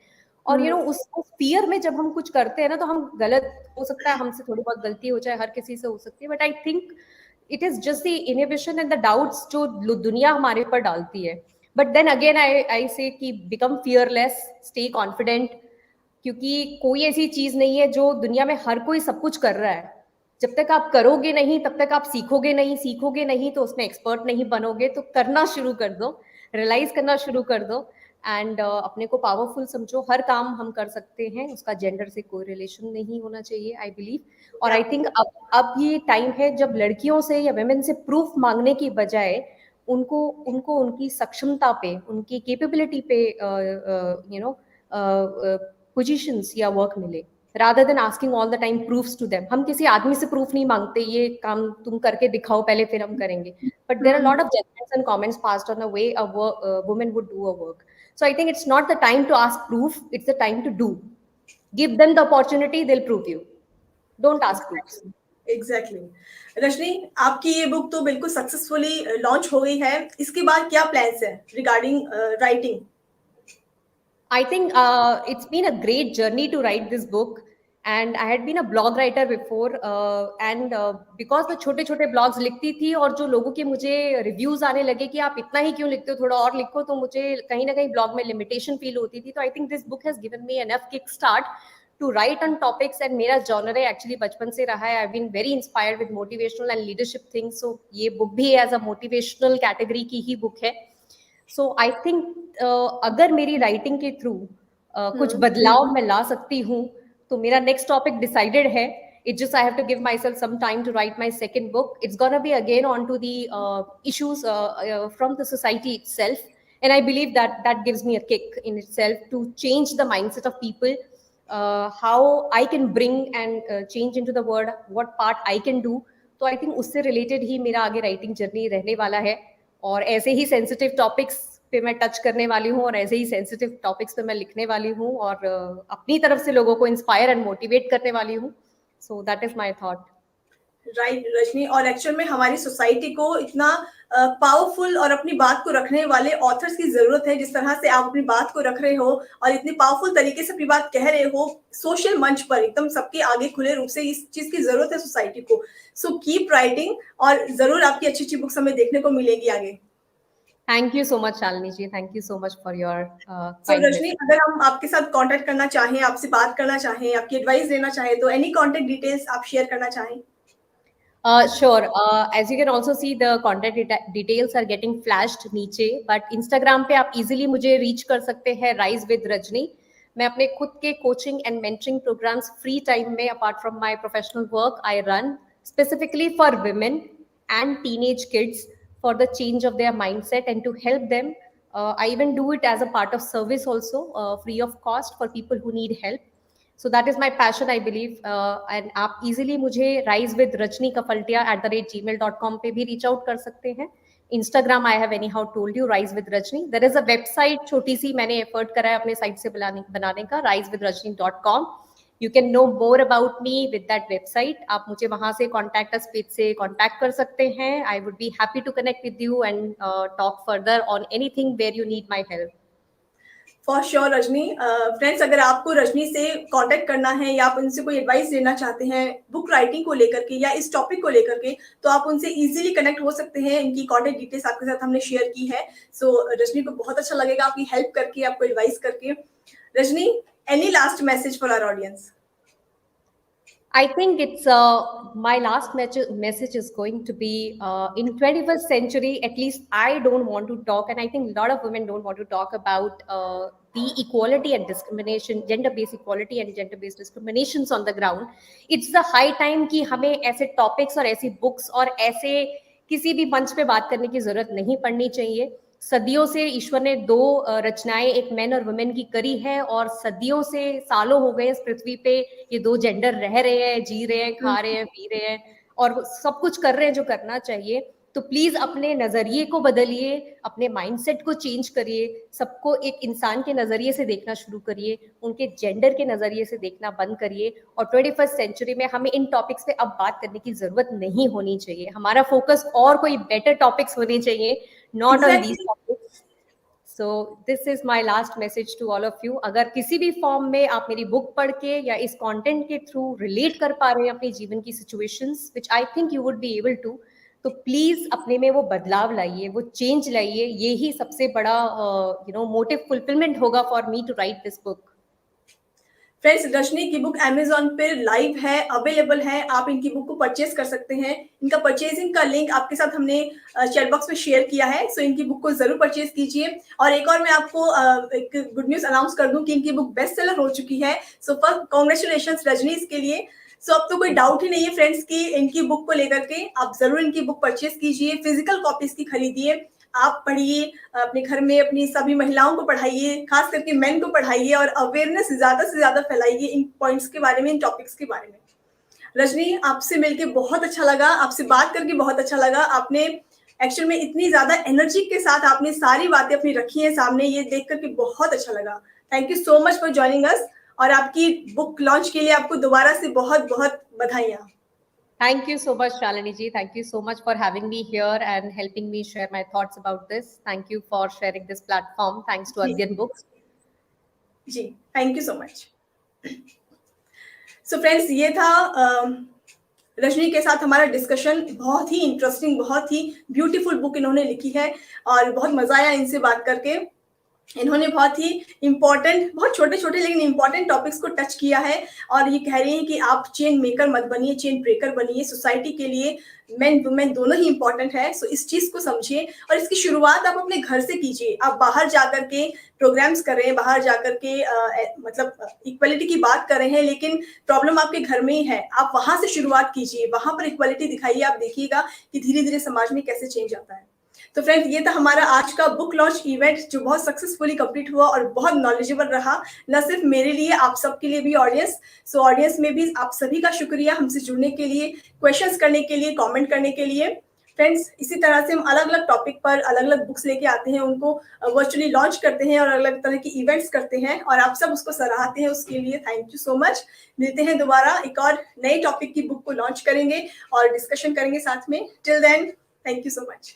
और उस फियर में जब हम कुछ करते हैं ना तो हम गलत, हो सकता है हमसे थोड़ी बहुत गलती हो जाए, हर किसी से हो सकती है, but I think it is just the inhibition and the doubts जो दुनिया हमारे पर डालती है। बट देन अगेन आई से कि बिकम फियरलेस, स्टे कॉन्फिडेंट, क्योंकि कोई ऐसी चीज नहीं है जो दुनिया में हर कोई सब कुछ कर रहा है। जब तक आप करोगे नहीं तब तक आप सीखोगे नहीं तो उसमें एक्सपर्ट नहीं बनोगे। तो करना शुरू कर दो, रियलाइज करना शुरू कर दो, एंड अपने को पावरफुल समझो। हर काम हम कर सकते हैं, उसका जेंडर से कोई रिलेशन नहीं होना चाहिए, आई बिलीव। और आई थिंक अब ये टाइम है जब लड़कियों से या वेमेन से प्रूफ मांगने की बजाय उनको उनको उनकी सक्षमता पे, उनकी कैपेबिलिटी पे पोजीशंस या वर्क मिले, rather than asking all the time proofs to them. हम किसी आदमी से proof नहीं मांगते, ये काम तुम करके दिखाओ पहले फिर हम करेंगे. But there are a lot of judgments and comments passed on the way a woman would do a work. So I think it's not the time to ask proof, it's the time to do. Give them the opportunity, they'll prove you. Don't ask proofs. Exactly Rajni, आपकी ये book तो बिल्कुल successfully launch हो गई है. इसके बाद क्या प्लान्स है regarding writing? I think it's been a great journey to write this book. And I had been a blog writer before. And because मैं छोटे छोटे ब्लॉग्स लिखती थी और जो लोगों के मुझे रिव्यूज आने लगे कि आप इतना ही क्यों लिखते हो, थोड़ा और लिखो, तो मुझे कहीं ना कहीं ब्लॉग में लिमिटेशन फील होती थी. तो I think this book has given me enough kick start to write on topics. And मेरा जॉनर एक्चुअली बचपन से रहा है. I been very inspired with motivational and leadership things. So ये बुक भी एज अ मोटिवेशनल कैटेगरी की ही book है. सो I think अगर मेरी राइटिंग के थ्रू कुछ बदलाव मैं ला सकती हूँ, तो मेरा नेक्स्ट टॉपिक डिसाइडेड है. It's just I have to give myself some time to write my second book. It's gonna be again onto the issues from the society itself, and I believe that that gives me a kick in itself to change the mindset of people. How I can bring and change into the world, what part I can do. तो I think उससे related ही मेरा आगे writing journey रहने वाला है. और ऐसे ही sensitive topics पे मैं टच करने वाली हूँ और ऐसे ही सेंसिटिव टॉपिक्स पे मैं लिखने वाली हूँ और अपनी तरफ से लोगों को इंस्पायर एंड मोटिवेट करने वाली हूँ. सो that is my thought. Right Rajni, और एक्चुअल में हमारी सोसाइटी को इतना पावरफुल और अपनी बात को रखने वाले ऑथर्स की जरूरत है. जिस तरह से आप अपनी बात को रख रहे हो और इतनी पावरफुल तरीके से अपनी बात कह रहे हो सोशल मंच पर, एकदम सबके आगे खुले रूप से, इस चीज की जरूरत है सोसाइटी को. सो कीप राइटिंग और जरूर आपकी अच्छी अच्छी बुक्स हमें देखने को मिलेगी आगे. Thank you so much Shalini ji. Thank you so much for your. So Rajni, अगर हम आपके साथ कांटेक्ट करना चाहें, आपसे बात करना चाहें, आपकी एडवाइस लेना चाहें, तो एनी कांटेक्ट डिटेल्स आप शेयर करना चाहें? Sure. As you can also see, the contact details are getting flashed नीचे. But Instagram पे आप easily मुझे reach कर सकते हैं Rise with Rajni. मैं अपने खुद के coaching and mentoring programs free time में, apart from my professional work, I run specifically for women and teenage kids for the change of their mindset and to help them. I even do it as a part of service also, free of cost for people who need help. So that is my passion, I believe. And आप easily मुझे rise with Rajni Kafaltia @gmail.com पे भी reach out कर सकते हैं. Instagram I have anyhow told you, Rise with Rajni. There is a website छोटी सी मैंने effort करा है अपने site से बनाने का, risewithrajni.com. You can know more about me with that website. आप मुझे वहाँ से contact us page से contact कर सकते हैं. I would be happy to connect with you and talk further on anything where you need my help. For sure Rajni. Friends, अगर आपको रजनी से कांटेक्ट करना है या आप उनसे कोई एडवाइस लेना चाहते हैं बुक राइटिंग को लेकर के या इस टॉपिक को लेकर के, तो आप उनसे इजीली कनेक्ट हो सकते हैं. इनकी कांटेक्ट डिटेल्स आपके साथ हमने शेयर की है. सो रजनी को बहुत अच्छा लगेगा आपकी हेल्प करके, आपको एडवाइस करके. Rajni, any last message for our audience? I think it's my last message is going to be in 21st century, at least I don't want to talk, and I think a lot of women don't want to talk about the equality and discrimination, gender-based equality and gender-based discriminations on the ground. It's the high time कि हमें ऐसे topics और ऐसी books और ऐसे किसी भी मंच पे बात करने की जरूरत नहीं पड़नी चाहिए. सदियों से ईश्वर ने दो रचनाएं एक मैन और वुमेन की करी है और सदियों से, सालों हो गए इस पृथ्वी पे ये दो जेंडर रह रहे हैं, जी रहे हैं, खा रहे हैं, पी रहे हैं और सब कुछ कर रहे हैं जो करना चाहिए. तो प्लीज अपने नजरिए को बदलिए, अपने माइंडसेट को चेंज करिए, सबको एक इंसान के नजरिए से देखना शुरू करिए, उनके जेंडर के नजरिए से देखना बंद करिए. और 21st सेंचुरी में हमें इन टॉपिक्स पे अब बात करने की जरूरत नहीं होनी चाहिए. हमारा फोकस और कोई बेटर टॉपिक्स होने चाहिए, not on these topics. So this is my last message to all of you. अगर किसी भी फॉर्म में आप मेरी बुक पढ़ के या इस कंटेंट के थ्रू रिलेट कर पा रहे हैं अपने जीवन की situations, which I think you would be able to, तो प्लीज अपने में वो बदलाव लाइए, वो चेंज लाइए. ये ही सबसे बड़ा मोटिव फुलफिलमेंट होगा for me to write this book. Friends, Rajni की बुक अमेजॉन पे लाइव है, अवेलेबल है. आप इनकी बुक को परचेज कर सकते हैं. इनका परचेजिंग का लिंक आपके साथ हमने चैट बॉक्स में शेयर किया है. सो इनकी बुक को जरूर परचेज कीजिए. और एक और मैं आपको एक गुड न्यूज अनाउंस कर दूं कि इनकी बुक बेस्ट सेलर हो चुकी है. सो फर्स्ट कांग्रेचुलेशंस रजनी इसके लिए. सो अब तो कोई डाउट ही नहीं है फ्रेंड्स कि इनकी बुक को लेकर के आप जरूर इनकी बुक परचेज कीजिए, फिजिकल कॉपीज की खरीदिए. आप पढ़िए, अपने घर में अपनी सभी महिलाओं को पढ़ाइए, खास करके मेन को पढ़ाइए और अवेयरनेस ज़्यादा से ज़्यादा फैलाइए इन पॉइंट्स के बारे में, इन टॉपिक्स के बारे में। रजनी, आपसे मिलके बहुत अच्छा लगा, आपसे बात करके बहुत अच्छा लगा। आपने एक्चुअल में इतनी ज़्यादा एनर्जी के साथ आपने सारी बातें अपनी रखी हैं सामने, ये देख करके बहुत अच्छा लगा। Thank you so much for joining us और आपकी बुक लॉन्च के लिए आपको दोबारा से बहुत-बहुत बधाइयाँ। Thank you so much, Shalini ji. Thank you so much for having me here and helping me share my thoughts about this. Thank you for sharing this platform. Thanks to जी, Adyan Books. जी, thank you so much. So friends, ये था रजनी के साथ हमारा discussion. बहुत ही interesting, बहुत ही beautiful book इन्होंने लिखी है और बहुत मजा आया इनसे बात करके। इन्होंने बहुत ही इम्पोर्टेंट, बहुत छोटे-छोटे लेकिन इम्पोर्टेंट टॉपिक्स को टच किया है और ये कह रही हैं कि आप चेन मेकर मत बनिए, चेन ब्रेकर बनिए। सोसाइटी के लिए मेन वुमेन दोनों ही इम्पोर्टेंट है। सो इस चीज़ को समझिए और इसकी शुरुआत आप अपने घर से कीजिए। आप बाहर जाकर के प्रोग्राम्स कर रहे हैं, बाहर जाकर के मतलब इक्वालिटी की बात कर रहे हैं, लेकिन प्रॉब्लम आपके घर में ही है। आप वहाँ से शुरुआत कीजिए, वहाँ पर इक्वालिटी दिखाइए, आप देखिएगा कि धीरे-धीरे समाज में कैसे चेंज आता है। तो फ्रेंड्स, ये था हमारा आज का बुक लॉन्च इवेंट जो बहुत सक्सेसफुली कंप्लीट हुआ और बहुत नॉलेजेबल रहा, न सिर्फ मेरे लिए, आप सबके लिए भी ऑडियंस। सो ऑडियंस में भी आप सभी का शुक्रिया हमसे जुड़ने के लिए, क्वेश्चंस करने के लिए, कमेंट करने के लिए। फ्रेंड्स, इसी तरह से हम अलग-अलग टॉपिक पर अलग-अलग बुक्स लेके आते हैं, उनको वर्चुअली लॉन्च करते हैं और अलग-अलग तरह की इवेंट्स करते हैं और आप सब उसको सराहते हैं, उसके लिए थैंक यू सो मच। मिलते हैं दोबारा, एक और नए टॉपिक की बुक को लॉन्च करेंगे और डिस्कशन करेंगे साथ में। Till then, thank you so much.